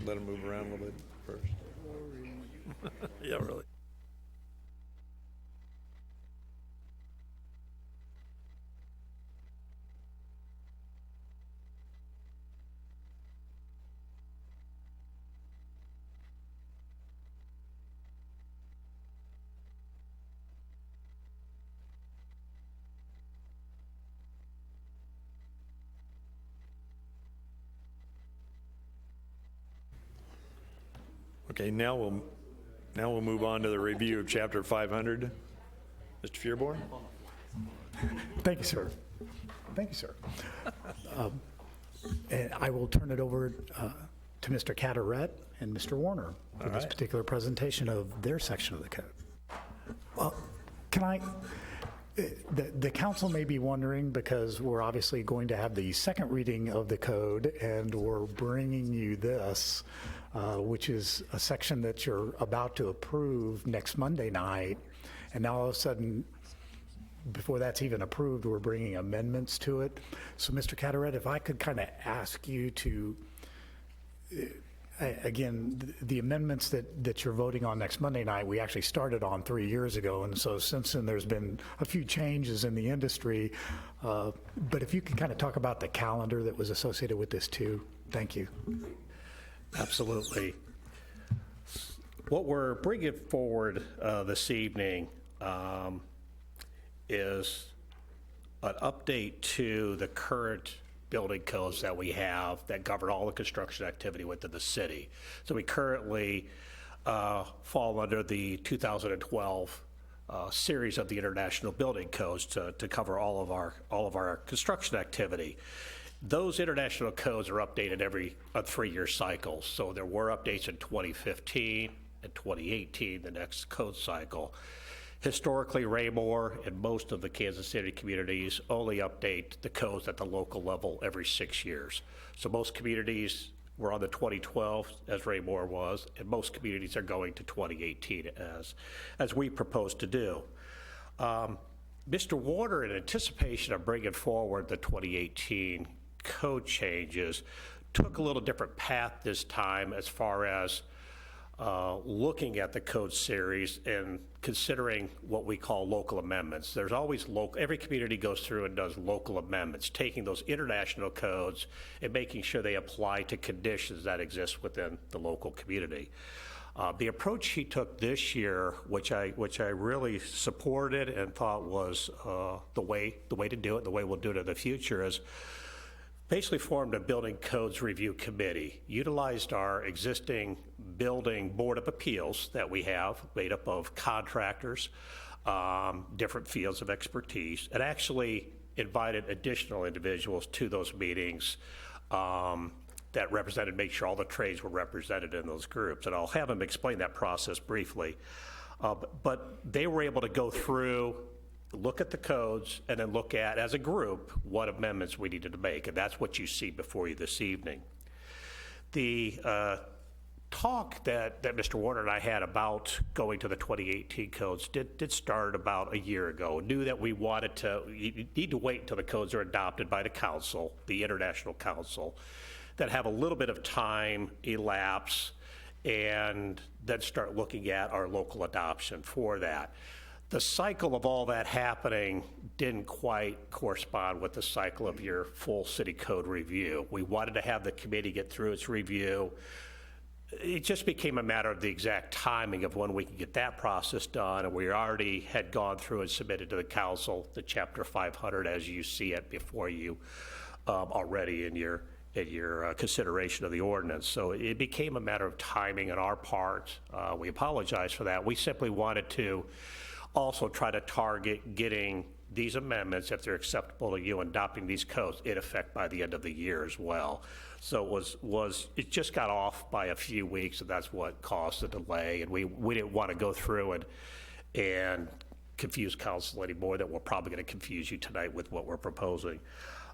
Let him move around a little bit first. Yeah, really. Okay, now we'll move on to the review of Chapter 500. Mr. Feuerborn? Thank you, sir. Thank you, sir. And I will turn it over to Mr. Carteret and Mr. Warner for this particular presentation of their section of the code. Well, the council may be wondering, because we're obviously going to have the second reading of the code, and we're bringing you this, which is a section that you're about to approve next Monday night. And now all of a sudden, before that's even approved, we're bringing amendments to it. So Mr. Carteret, if I could kind of ask you to Again, the amendments that you're voting on next Monday night, we actually started on 3 years ago, and so since then, there's been a few changes in the industry. But if you can kind of talk about the calendar that was associated with this too, thank you. Absolutely. What we're bringing forward this evening is an update to the current building codes that we have that govern all the construction activity within the city. So we currently fall under the 2012 series of the International Building Codes to cover all of our construction activity. Those international codes are updated every 3-year cycle. So there were updates in 2015 and 2018, the next code cycle. Historically, Raymore and most of the Kansas City communities only update the codes at the local level every 6 years. So most communities were on the 2012 as Raymore was, and most communities are going to 2018 as we propose to do. Mr. Warner, in anticipation of bringing forward the 2018 code changes, took a little different path this time as far as looking at the code series and considering what we call local amendments. There's always every community goes through and does local amendments, taking those international codes and making sure they apply to conditions that exist within the local community. The approach he took this year, which I really supported and thought was the way to do it, the way we'll do it in the future, is basically formed a building codes review committee, utilized our existing building board of appeals that we have, made up of contractors, different fields of expertise, and actually invited additional individuals to those meetings that represented, make sure all the trades were represented in those groups. And I'll have them explain that process briefly. But they were able to go through, look at the codes, and then look at, as a group, what amendments we needed to make. And that's what you see before you this evening. The talk that Mr. Warner and I had about going to the 2018 codes did start about a year ago. Knew that we wanted to, you need to wait until the codes are adopted by the council, the International Council, that have a little bit of time elapse, and then start looking at our local adoption for that. The cycle of all that happening didn't quite correspond with the cycle of your full city code review. We wanted to have the committee get through its review. It just became a matter of the exact timing of when we could get that process done, and we already had gone through and submitted to the council the Chapter 500 as you see it before you already in your consideration of the ordinance. So it became a matter of timing on our part. We apologize for that. We simply wanted to also try to target getting these amendments, if they're acceptable to you, adopting these codes in effect by the end of the year as well. So it just got off by a few weeks, and that's what caused the delay. And we didn't want to go through and confuse council any more than we're probably going to confuse you tonight with what we're proposing.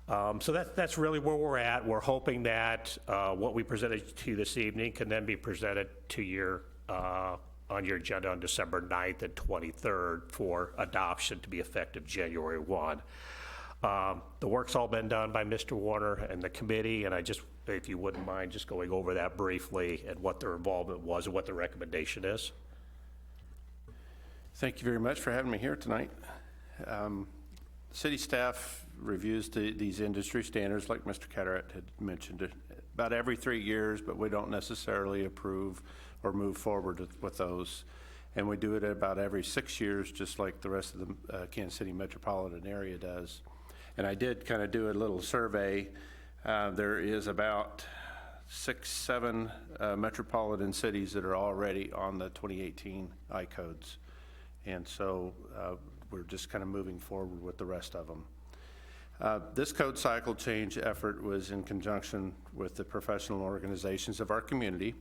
So that's really where we're at. We're hoping that what we presented to you this evening can then be presented to your on your agenda on December 9th and 23rd for adoption to be effective January 1. The work's all been done by Mr. Warner and the committee, and I just, if you wouldn't mind, just going over that briefly and what their involvement was and what the recommendation is. Thank you very much for having me here tonight. City staff reviews these industry standards, like Mr. Carteret had mentioned, about every 3 years, but we don't necessarily approve or move forward with those. And we do it about every 6 years, just like the rest of the Kansas City metropolitan area does. And I did kind of do a little survey. There is about 6, 7 metropolitan cities that are already on the 2018 I-codes. And so we're just kind of moving forward with the rest of them. This code cycle change effort was in conjunction with the professional organizations of our community,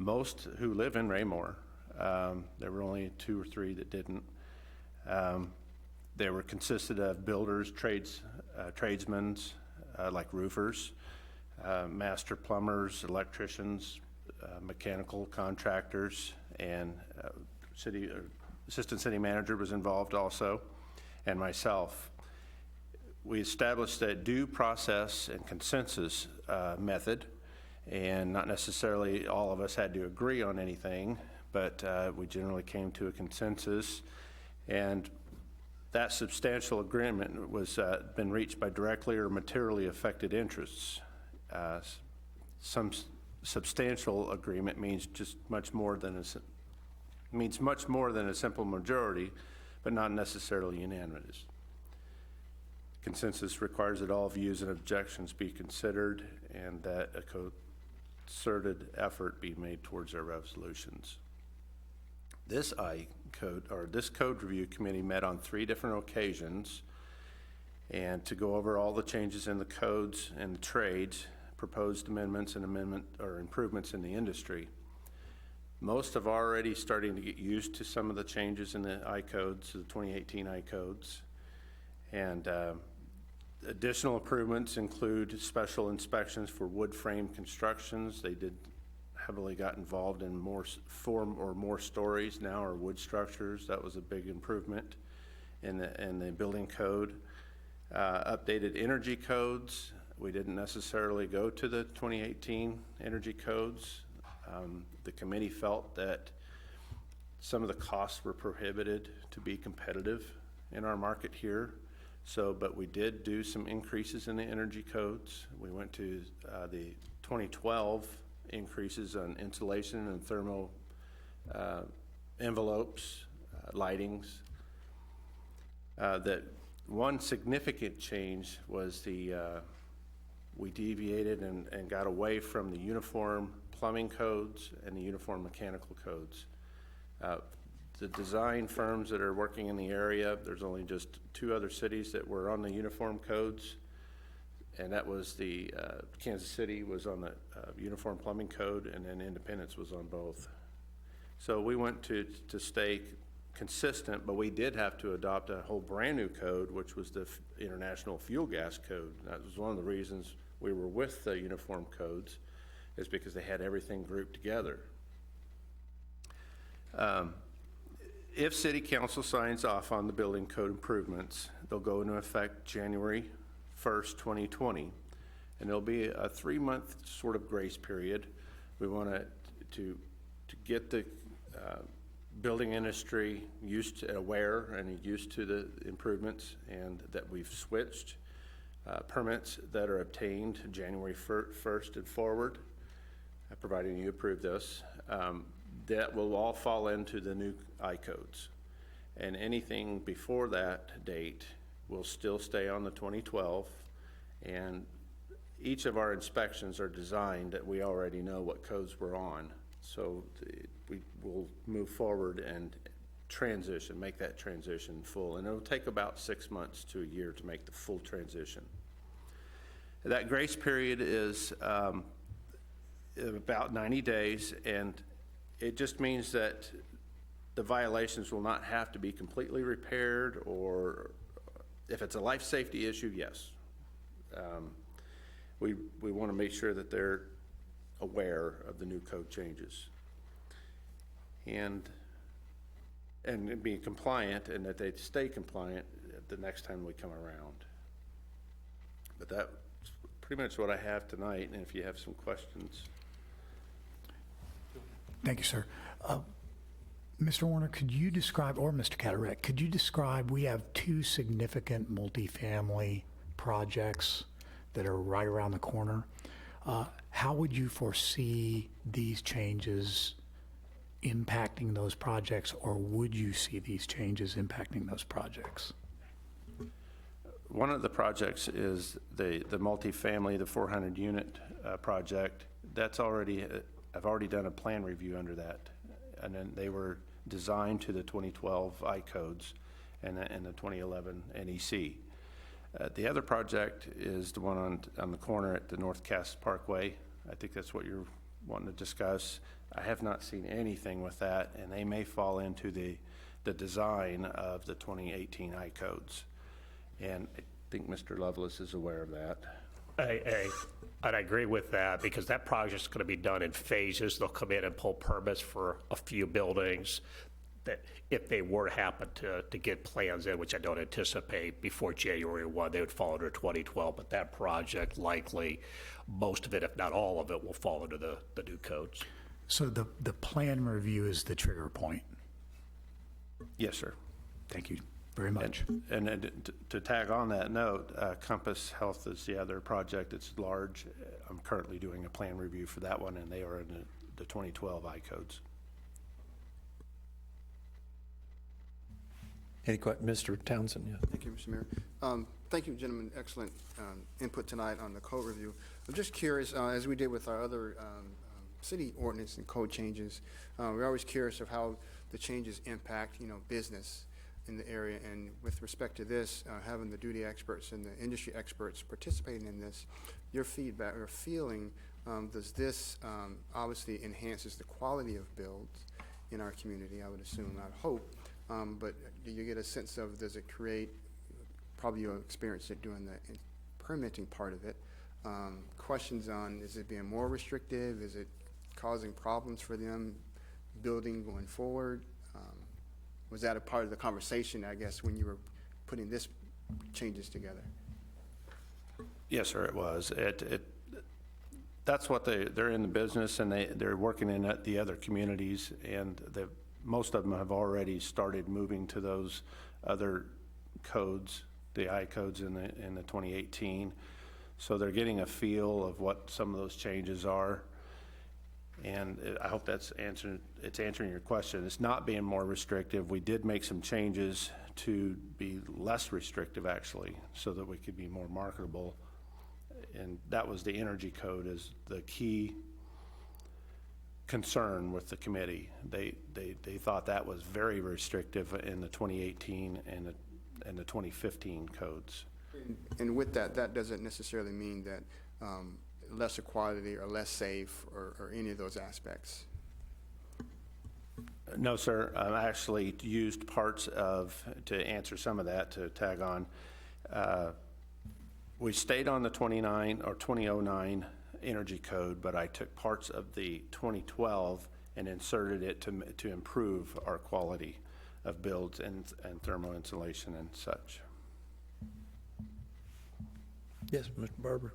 most who live in Raymore. There were only 2 or 3 that didn't. They were consisted of builders, tradesmen, like roofers, master plumbers, electricians, mechanical contractors, and assistant city manager was involved also, and myself. We established a due process and consensus method, and not necessarily all of us had to agree on anything, but we generally came to a consensus. And that substantial agreement was been reached by directly or materially affected interests. Some substantial agreement means just much more than a simple majority, but not necessarily unanimous. Consensus requires that all views and objections be considered and that a concerted effort be made towards our resolutions. This code review committee met on 3 different occasions and to go over all the changes in the codes and the trades, proposed amendments and improvements in the industry. Most have already starting to get used to some of the changes in the I-codes, the 2018 I-codes. And additional improvements include special inspections for wood frame constructions. They heavily got involved in more 4 or more stories now are wood structures. That was a big improvement in the building code. Updated energy codes. We didn't necessarily go to the 2018 energy codes. The committee felt that some of the costs were prohibited to be competitive in our market here. But we did do some increases in the energy codes. We went to the 2012 increases on insulation and thermal envelopes, lightings. That one significant change was we deviated and got away from the uniform plumbing codes and the uniform mechanical codes. The design firms that are working in the area, there's only just 2 other cities that were on the uniform codes, and that was the Kansas City was on the uniform plumbing code, and then Independence was on both. So we went to stay consistent, but we did have to adopt a whole brand new code, which was the International Fuel Gas Code. That was one of the reasons we were with the uniform codes, is because they had everything grouped together. If City Council signs off on the building code improvements, they'll go into effect January 1st, 2020, and there'll be a 3-month sort of grace period. We want to get the building industry aware and used to the improvements, and that we've switched permits that are obtained January 1st and forward, providing you approve this. That will all fall into the new I-codes. And anything before that date will still stay on the 2012. And each of our inspections are designed that we already know what codes we're on. So we will move forward and make that transition full. And it'll take about 6 months to a year to make the full transition. That grace period is about 90 days, and it just means that the violations will not have to be completely repaired, or if it's a life safety issue, yes. We want to make sure that they're aware of the new code changes and be compliant, and that they stay compliant the next time we come around. But that's pretty much what I have tonight, and if you have some questions. Thank you, sir. Mr. Warner, could you describe, or Mr. Cataract, could you describe, we have 2 significant multifamily projects that are right around the corner. How would you foresee these changes impacting those projects, or would you see these changes impacting those projects? One of the projects is the multifamily, the 400 unit project. That's already, I've already done a plan review under that. And then they were designed to the 2012 I-codes and the 2011 NEC. The other project is the one on the corner at the North Cass Parkway. I think that's what you're wanting to discuss. I have not seen anything with that, and they may fall into the design of the 2018 I-codes. And I think Mr. Lovelace is aware of that. I agree with that, because that project's going to be done in phases. They'll come in and pull permits for a few buildings. that if they were to happen to get plans in, which I don't anticipate before January 1, they would fall under 2012, but that project likely, most of it, if not all of it, will fall under the new codes. So the plan review is the trigger point. Yes, sir. Thank you very much. And then to tag on that note, Compass Health is the other project. It's large. I'm currently doing a plan review for that one, and they are in the 2012 I codes. Mr. Townsend, yeah. Thank you, Mr. Mayor. Thank you, gentlemen. Excellent input tonight on the code review. I'm just curious, as we did with our other city ordinance and code changes, we're always curious of how the changes impact, business in the area. And with respect to this, having the duty experts and the industry experts participating in this, your feedback or feeling, does this obviously enhances the quality of builds in our community, I would assume, I hope. But do you get a sense of, does it create, probably you experienced it doing the permitting part of it, questions on, is it being more restrictive? Is it causing problems for them building going forward? Was that a part of the conversation, I guess, when you were putting this changes together? Yes, sir, it was. That's what they're in the business, and they're working in the other communities, and most of them have already started moving to those other codes, the I codes in the 2018. So they're getting a feel of what some of those changes are. And I hope it's answering your question. It's not being more restrictive. We did make some changes to be less restrictive, actually, so that we could be more marketable. And that was the energy code is the key concern with the committee. They thought that was very restrictive in the 2018 and the 2015 codes. And with that, that doesn't necessarily mean that lesser quality or less safe or any of those aspects. No, sir. I actually used parts to answer some of that, to tag on. We stayed on the 2009 energy code, but I took parts of the 2012 and inserted it to improve our quality of builds and thermal insulation and such. Yes, Mr. Barber.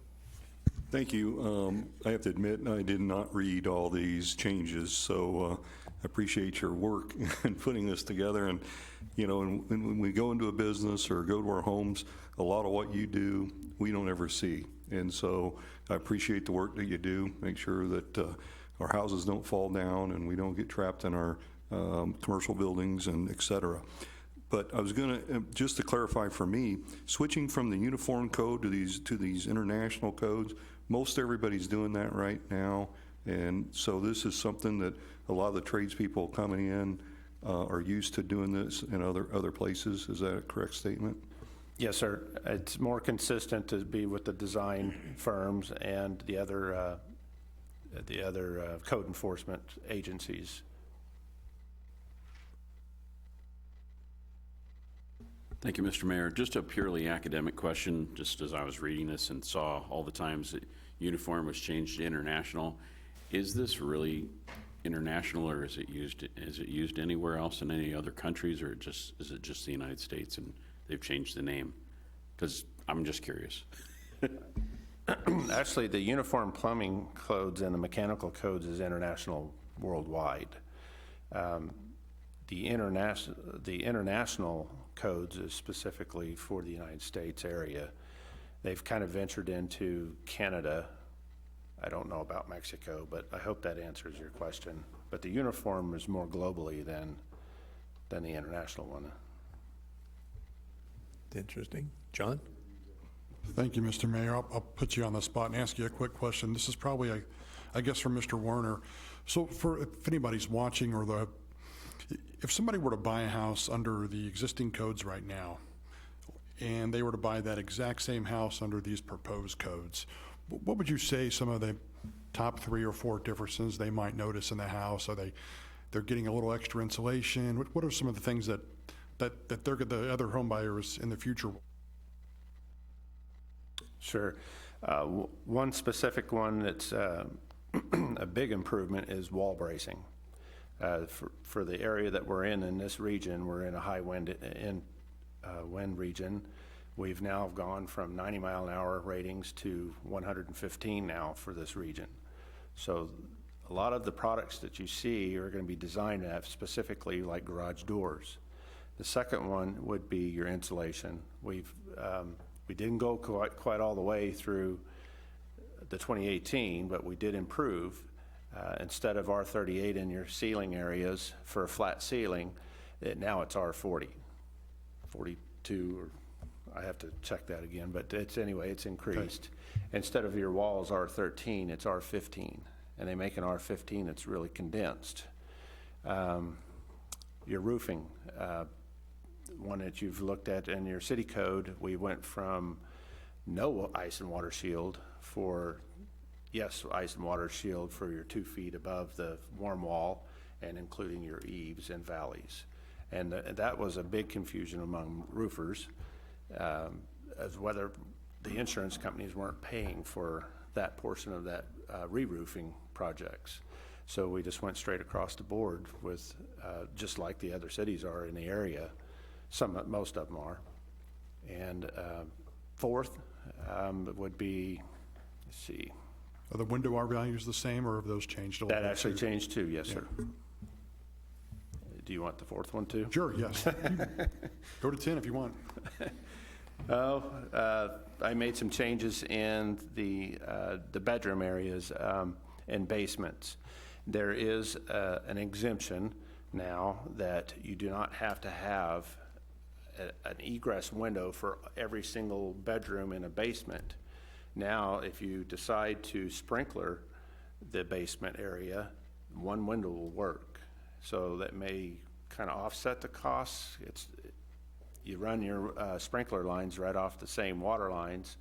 Thank you. I have to admit, I did not read all these changes, so I appreciate your work in putting this together. And, when we go into a business or go to our homes, a lot of what you do, we don't ever see. And so I appreciate the work that you do. Make sure that our houses don't fall down and we don't get trapped in our commercial buildings and et cetera. But I was going to, just to clarify for me, switching from the uniform code to these international codes, most everybody's doing that right now. And so this is something that a lot of the tradespeople coming in are used to doing this in other places. Is that a correct statement? Yes, sir. It's more consistent to be with the design firms and the other code enforcement agencies. Thank you, Mr. Mayor. Just a purely academic question, just as I was reading this and saw all the times that uniform was changed to international. Is this really international, or is it used anywhere else in any other countries, or is it just the United States and they've changed the name? Because I'm just curious. Actually, the uniform plumbing codes and the mechanical codes is international worldwide. The international codes is specifically for the United States area. They've kind of ventured into Canada. I don't know about Mexico, but I hope that answers your question. But the uniform is more globally than the international one. Interesting. John? Thank you, Mr. Mayor. I'll put you on the spot and ask you a quick question. This is probably, I guess, for Mr. Werner. So if anybody's watching, or if somebody were to buy a house under the existing codes right now, and they were to buy that exact same house under these proposed codes, what would you say some of the top 3 or 4 differences they might notice in the house? Are they're getting a little extra insulation? What are some of the things that the other home buyers in the future? Sure. One specific one that's a big improvement is wall bracing. For the area that we're in this region, we're in a high wind wind region. We've now gone from 90-mile-an-hour ratings to 115 now for this region. So a lot of the products that you see are going to be designed at specifically like garage doors. The second one would be your insulation. We didn't go quite all the way through the 2018, but we did improve. Instead of R38 in your ceiling areas for a flat ceiling, now it's R40, 42, or I have to check that again, but it's increased. Okay. Instead of your walls R13, it's R15, and they make an R15 that's really condensed. Your roofing, one that you've looked at in your city code, we went from no ice and water shield for ice and water shield for your 2 feet above the warm wall and including your eaves and valleys. And that was a big confusion among roofers as whether the insurance companies weren't paying for that portion of that re-roofing projects. So we just went straight across the board with, just like the other cities are in the area, most of them are. And fourth would be, let's see. Are the window R values the same, or have those changed a little bit? That actually changed too, yes, sir. Do you want the fourth one too? Sure, yes. Go to 10 if you want. I made some changes in the bedroom areas and basements. There is an exemption now that you do not have to have an egress window for every single bedroom in a basement. Now, if you decide to sprinkler the basement area, one window will work. So that may kind of offset the costs. You run your sprinkler lines right off the same water lines,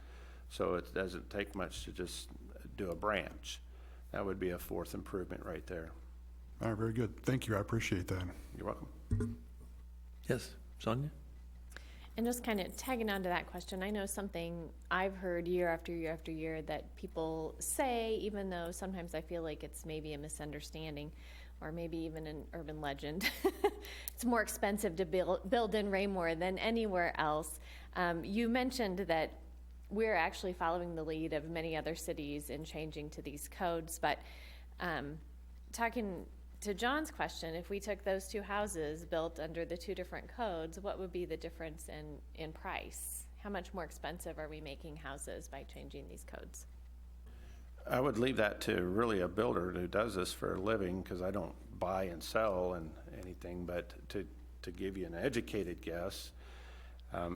so it doesn't take much to just do a branch. That would be a fourth improvement right there. All right, very good. Thank you. I appreciate that. You're welcome. Yes, Sonia? And just kind of tagging on to that question, I know something I've heard year after year after year that people say, even though sometimes I feel like it's maybe a misunderstanding or maybe even an urban legend. It's more expensive to build in Raymore than anywhere else. You mentioned that we're actually following the lead of many other cities in changing to these codes, but talking to John's question, if we took those two houses built under the two different codes, what would be the difference in price? How much more expensive are we making houses by changing these codes? I would leave that to really a builder who does this for a living, because I don't buy and sell and anything, but to give you an educated guess,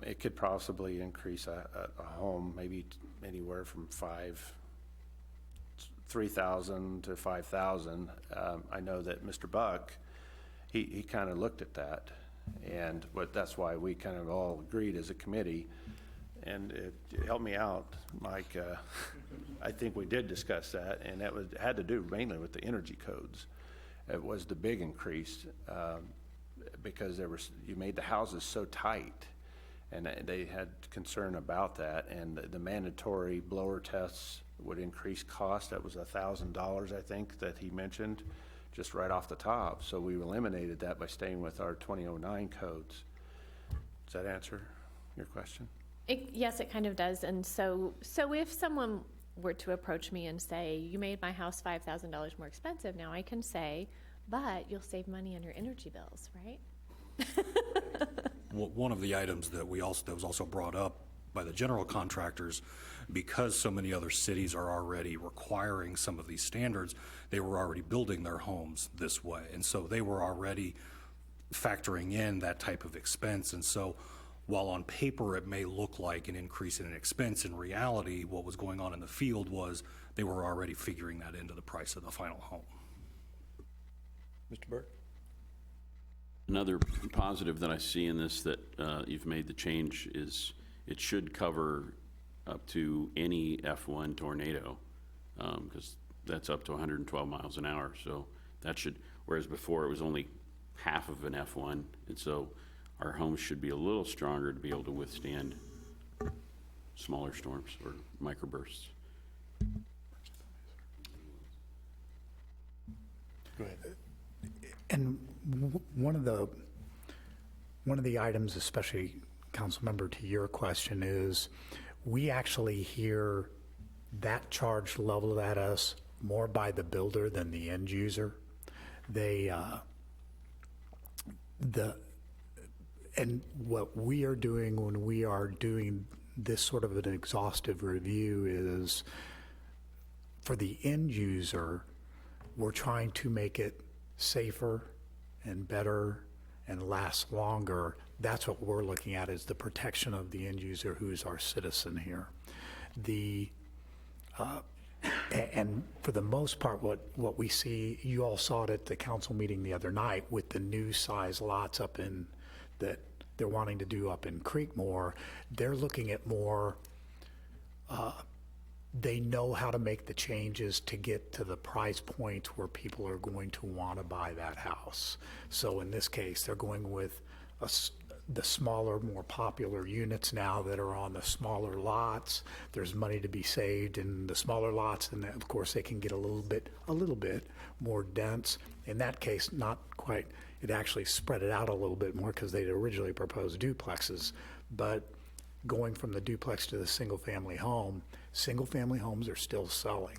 it could possibly increase a home maybe anywhere from $3,000 to $5,000. I know that Mr. Buck, he kind of looked at that, but that's why we kind of all agreed as a committee, and it helped me out, Mike. I think we did discuss that, and that had to do mainly with the energy codes. It was the big increase because you made the houses so tight, and they had concern about that, and the mandatory blower tests would increase cost. That was $1,000, I think, that he mentioned just right off the top. So we eliminated that by staying with our 2009 codes. Does that answer your question? Yes, it kind of does. And so if someone were to approach me and say, you made my house $5,000 more expensive, now I can say, but you'll save money on your energy bills, right? One of the items that was also brought up by the general contractors, because so many other cities are already requiring some of these standards, they were already building their homes this way. And so they were already factoring in that type of expense. And so while on paper it may look like an increase in an expense, in reality, what was going on in the field was they were already figuring that into the price of the final home. Mr. Burke? Another positive that I see in this that you've made the change is it should cover up to any F1 tornado, because that's up to 112 miles an hour. So that should, whereas before it was only half of an F1, and so our homes should be a little stronger to be able to withstand smaller storms or microbursts. Go ahead. And one of the items, especially Councilmember, to your question, is we actually hear that charge leveled at us more by the builder than the end user. And what we are doing when we are doing this sort of an exhaustive review is, for the end user, we're trying to make it safer and better and last longer. That's what we're looking at, is the protection of the end user, who's our citizen here. And for the most part, what we see, you all saw it at the council meeting the other night with the new size lots up in that they're wanting to do up in Creekmore. They're looking at more, they know how to make the changes to get to the price points where people are going to want to buy that house. So in this case, they're going with the smaller, more popular units now that are on the smaller lots. There's money to be saved in the smaller lots, and of course they can get a little bit more dense. In that case, not quite. It actually spread it out a little bit more because they'd originally proposed duplexes. But going from the duplex to the single-family homes are still selling.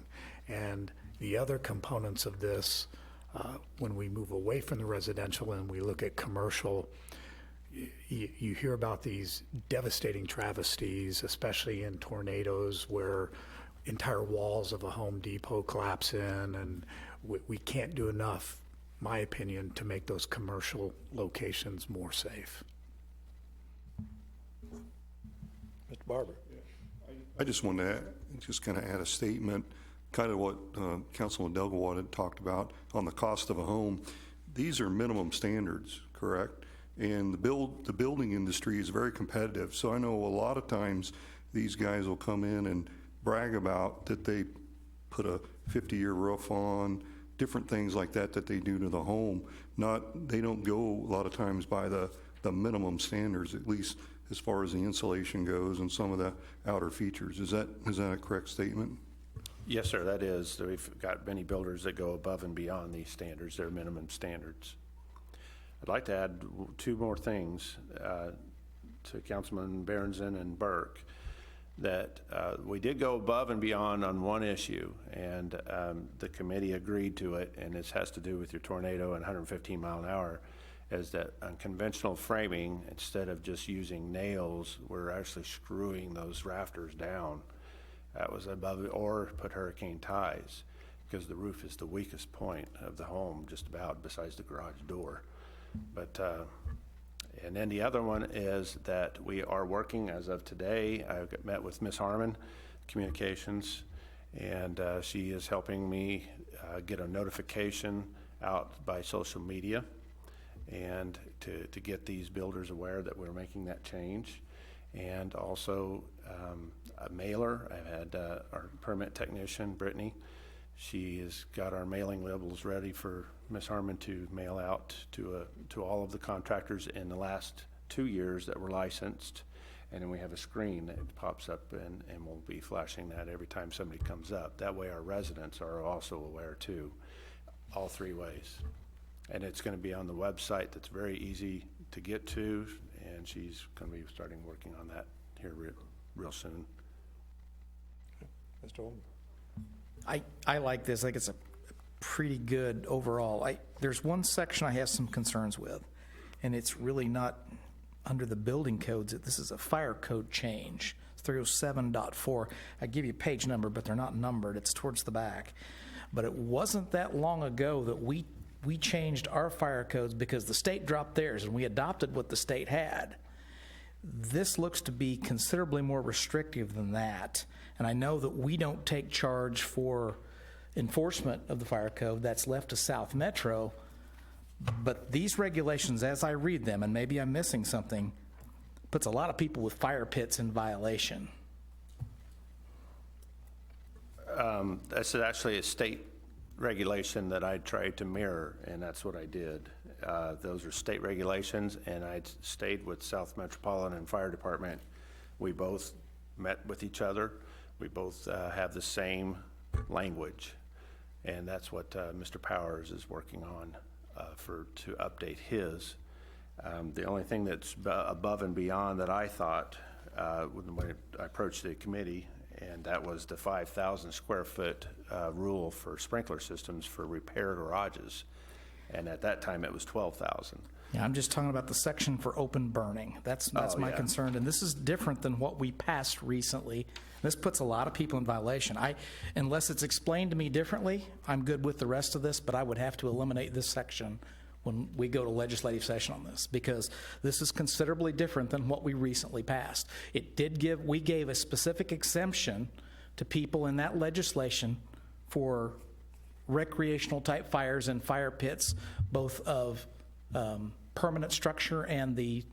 And the other components of this, when we move away from the residential and we look at commercial, you hear about these devastating travesties, especially in tornadoes, where entire walls of a Home Depot collapse in, and we can't do enough, my opinion, to make those commercial locations more safe. Mr. Barber. I just wanted to kind of add a statement, kind of what Councilman Delgado had talked about on the cost of a home. These are minimum standards, correct? And the building industry is very competitive. So I know a lot of times these guys will come in and brag about that they put a 50-year roof on, different things like that they do to the home. They don't go a lot of times by the minimum standards, at least as far as the insulation goes and some of the outer features. Is that a correct statement? Yes, sir, that is. We've got many builders that go above and beyond these standards, their minimum standards. I'd like to add two more things to Councilman Berenson and Burke, that we did go above and beyond on one issue, and the committee agreed to it, and this has to do with your tornado and 115 mile an hour, is that on conventional framing, instead of just using nails, we're actually screwing those rafters down. That was above it, or put hurricane ties, because the roof is the weakest point of the home, just about, besides the garage door. But and then the other one is that we are working as of today. I met with Ms. Harmon, Communications, and she is helping me get a notification out by social media, and to get these builders aware that we're making that change. And also a mailer. I've had our permit technician, Brittany. She has got our mailing labels ready for Ms. Harmon to mail out to all of the contractors in the last 2 years that were licensed. And then we have a screen that pops up, and we'll be flashing that every time somebody comes up. That way our residents are also aware too, all three ways. And it's going to be on the website that's very easy to get to, and she's going to be starting working on that here real soon. Mr. Holden. I like this. I think it's a pretty good overall. There's one section I have some concerns with, and it's really not under the building codes. This is a fire code change, 307.4. I give you a page number, but they're not numbered. It's towards the back. But it wasn't that long ago that we changed our fire codes because the state dropped theirs, and we adopted what the state had. This looks to be considerably more restrictive than that. And I know that we don't take charge for enforcement of the fire code. That's left to South Metro. But these regulations, as I read them, and maybe I'm missing something, puts a lot of people with fire pits in violation. That's actually a state regulation that I tried to mirror, and that's what I did. Those are state regulations, and I stayed with South Metropolitan Fire Department. We both met with each other. We both have the same language, and that's what Mr. Powers is working on to update his. The only thing that's above and beyond that I thought when I approached the committee, and that was the 5,000 square foot rule for sprinkler systems for repair garages. And at that time, it was 12,000. Yeah, I'm just talking about the section for open burning. That's my concern, and this is different than what we passed recently. This puts a lot of people in violation. Unless it's explained to me differently, I'm good with the rest of this, but I would have to eliminate this section when we go to legislative session on this, because this is considerably different than what we recently passed. We gave a specific exemption to people in that legislation for recreational type fires and fire pits, both of permanent structure and the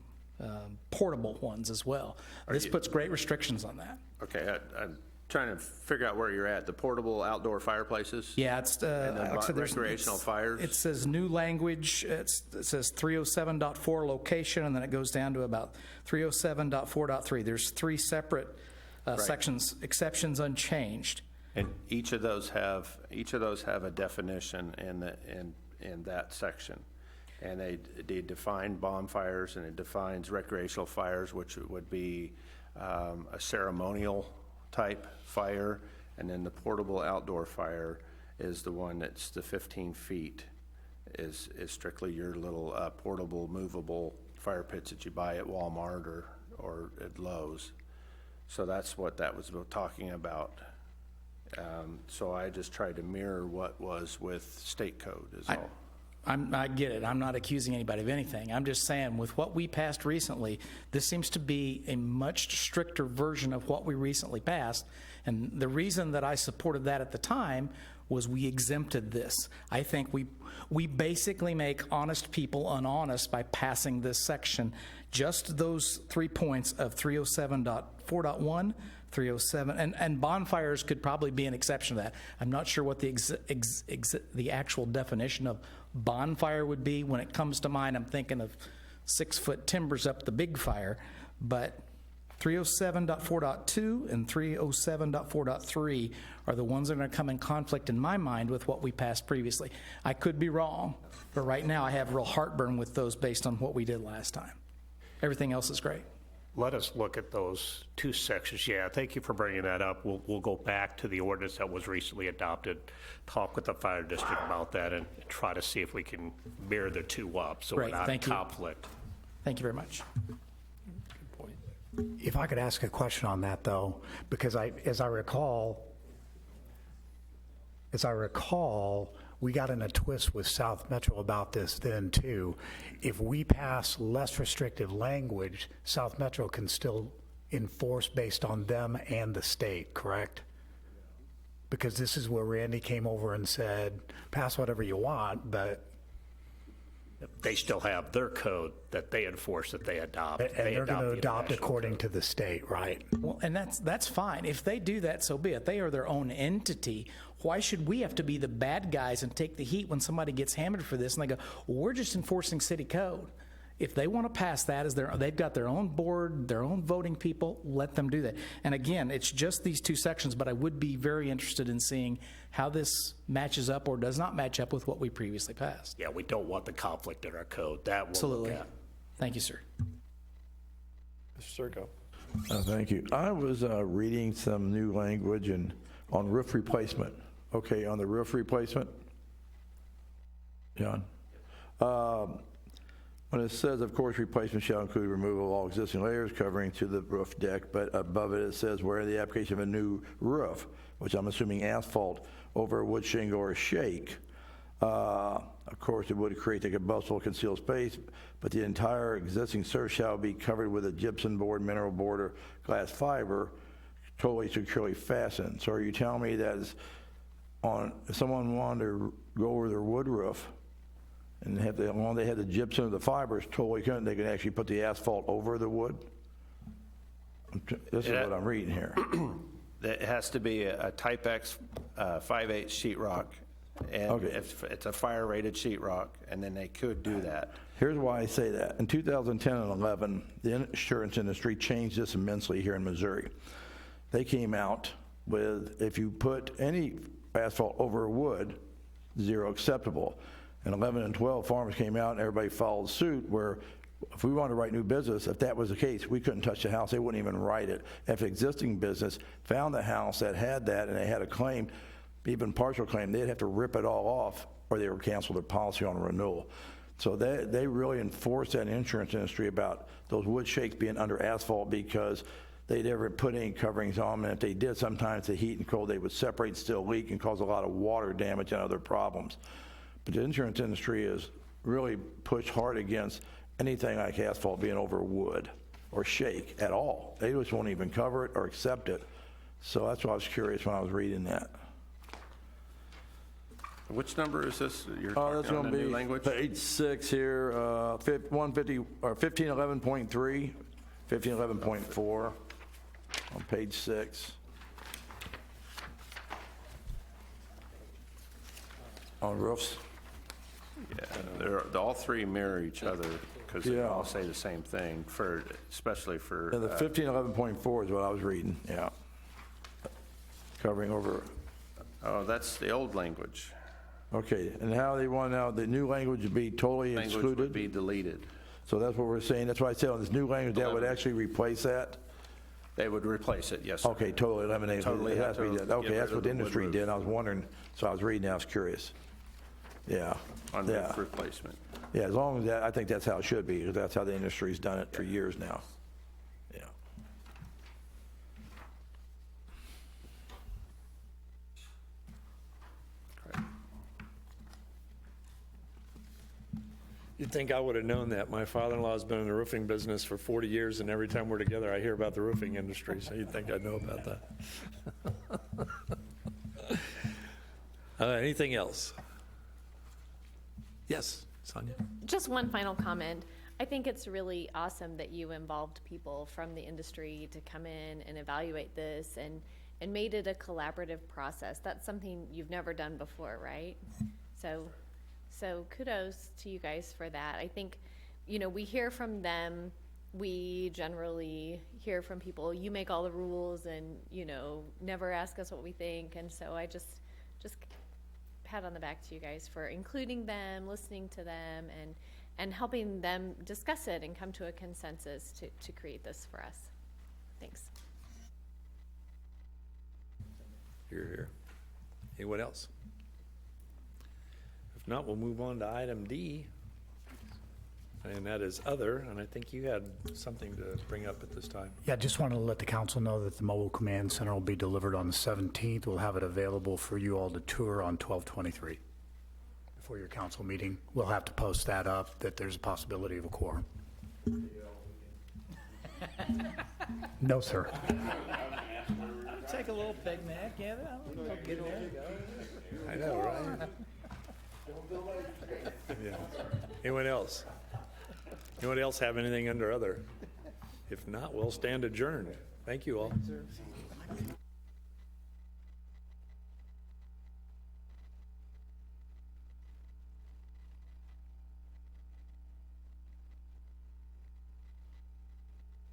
portable ones as well. This puts great restrictions on that. Okay, I'm trying to figure out where you're at. The portable outdoor fireplaces? Yeah, it's And then like I said, recreational fires? It says new language. It says 307.4 location, and then it goes down to about 307.4.3. There's three separate sections, exceptions unchanged. And each of those have a definition in that section. And they define bonfires, and it defines recreational fires, which would be a ceremonial type fire, and then the portable outdoor fire is the one that's the 15 feet is strictly your little portable movable fire pits that you buy at Walmart or at Lowe's. So that's what that was talking about. So I just tried to mirror what was with state code is all. I get it. I'm not accusing anybody of anything. I'm just saying with what we passed recently, this seems to be a much stricter version of what we recently passed. And the reason that I supported that at the time was we exempted this. I think we basically make honest people unhonest by passing this section. Just those 3 points of 307.4.1, 307, and bonfires could probably be an exception to that. I'm not sure what the actual definition of bonfire would be. When it comes to mind, I'm thinking of 6-foot timbers up the big fire, but 307.4.2 and 307.4.3 are the ones that are going to come in conflict in my mind with what we passed previously. I could be wrong, but right now I have real heartburn with those based on what we did last time. Everything else is great. Let us look at those two sections. Yeah, thank you for bringing that up. We'll go back to the ordinance that was recently adopted, talk with the fire district about that, and try to see if we can mirror the two up so Great, we're not in thank you. conflict. Thank you very much. If I could ask a question on that, though, because as I recall, we got in a twist with South Metro about this then, too. If we pass less restrictive language, South Metro can still enforce based on them and the state, correct? Because this is where Randy came over and said, pass whatever you want, but... They still have their code that they enforce, that they adopt. And they're going to adopt according to the state, right? Well, and that's fine. If they do that, so be it. They are their own entity. Why should we have to be the bad guys and take the heat when somebody gets hammered for this and they go, well, we're just enforcing city code? If they want to pass that as they've got their own board, their own voting people, let them do that. And again, it's just these two sections, but I would be very interested in seeing how this matches up or does not match up with what we previously passed. Yeah, we don't want the conflict in our code. That we'll Absolutely. look at. Thank you, sir. Mr. Circo. Thank you. I was reading some new language on roof replacement. Okay, on the roof replacement, John? When it says, of course, replacement shall include removal of all existing layers covering to the roof deck, but above it, it says where the application of a new roof, which I'm assuming asphalt, over a wood shingle or shake. Of course, it would create a combustible concealed space, but the entire existing surface shall be covered with a gypsum board, mineral board, or glass fiber, totally securely fastened. So are you telling me that if someone wanted to go over their wood roof, and they had the gypsum, the fibers totally couldn't, they could actually put the asphalt over the wood? This is what I'm reading here. It has to be a Type X 5/8 sheetrock, and Okay. if it's a fire-rated sheetrock, and then they could do that. Here's why I say that. In 2010 and 11, the insurance industry changed this immensely here in Missouri. They came out with, if you put any asphalt over wood, zero acceptable. And 11 and 12, farmers came out and everybody followed suit, where if we wanted to write new business, if that was the case, we couldn't touch the house. They wouldn't even write it. If existing business found the house that had that and they had a claim, even partial claim, they'd have to rip it all off or they would cancel their policy on renewal. So they really enforced that insurance industry about those wood shakes being under asphalt because they never put any coverings on them. And if they did, sometimes the heat and cold, they would separate, still leak, and cause a lot of water damage and other problems. But the insurance industry is really pushed hard against anything like asphalt being over wood or shake at all. They just won't even cover it or accept it. So that's why I was curious when I was reading that. Which number is this you're That's talking on going the to new be language? page 6 here, 150 or 1511.3, 1511.4 on page 6. On roofs. Yeah, all three mirror each other because they Yeah. all say the same thing, especially for. Yeah, the 1511.4 is what I was reading, yeah. Covering over. Oh, that's the old language. Okay, and how they want now, the new language would be totally Language excluded? would be deleted. So that's what we're saying, that's why I said on this new language, that would actually replace that? They would replace it, yes, sir. Okay, totally eliminate it. Totally It has have to be to that. get Okay, rid that's of what the the wood industry roof. did, I was wondering, so I was reading, I was curious. Yeah. On Yeah. roof replacement. Yeah, as long as that, I think that's how it should be, because that's how the industry's done it for years now. Yeah. You'd think I would have known that. My father-in-law's been in the roofing business for 40 years, and every time we're together, I hear about the roofing industry, so you'd think I'd know about that. Anything else? Yes, Sonia? Just one final comment. I think it's really awesome that you involved people from the industry to come in and evaluate this and made it a collaborative process. That's something you've never done before, right? So kudos to you guys for that. I think, we hear from them. We generally hear from people, you make all the rules and, never ask us what we think. And so I just pat on the back to you guys for including them, listening to them, and helping them discuss it and come to a consensus to create this for us. Thanks. You're here. Anyone else? If not, we'll move on to item D, and that is other, and I think you had something to bring up at this time. Yeah, just wanted to let the council know that the mobile command center will be delivered on the 17th. We'll have it available for you all to tour on 12/23. Before your council meeting, we'll have to post that up, that there's a possibility of a quorum. No, sir. Take a little picnic, yeah, get there. I know, right? Yeah. Anyone else? Anyone else have anything under other? If not, we'll stand adjourned. Thank you all.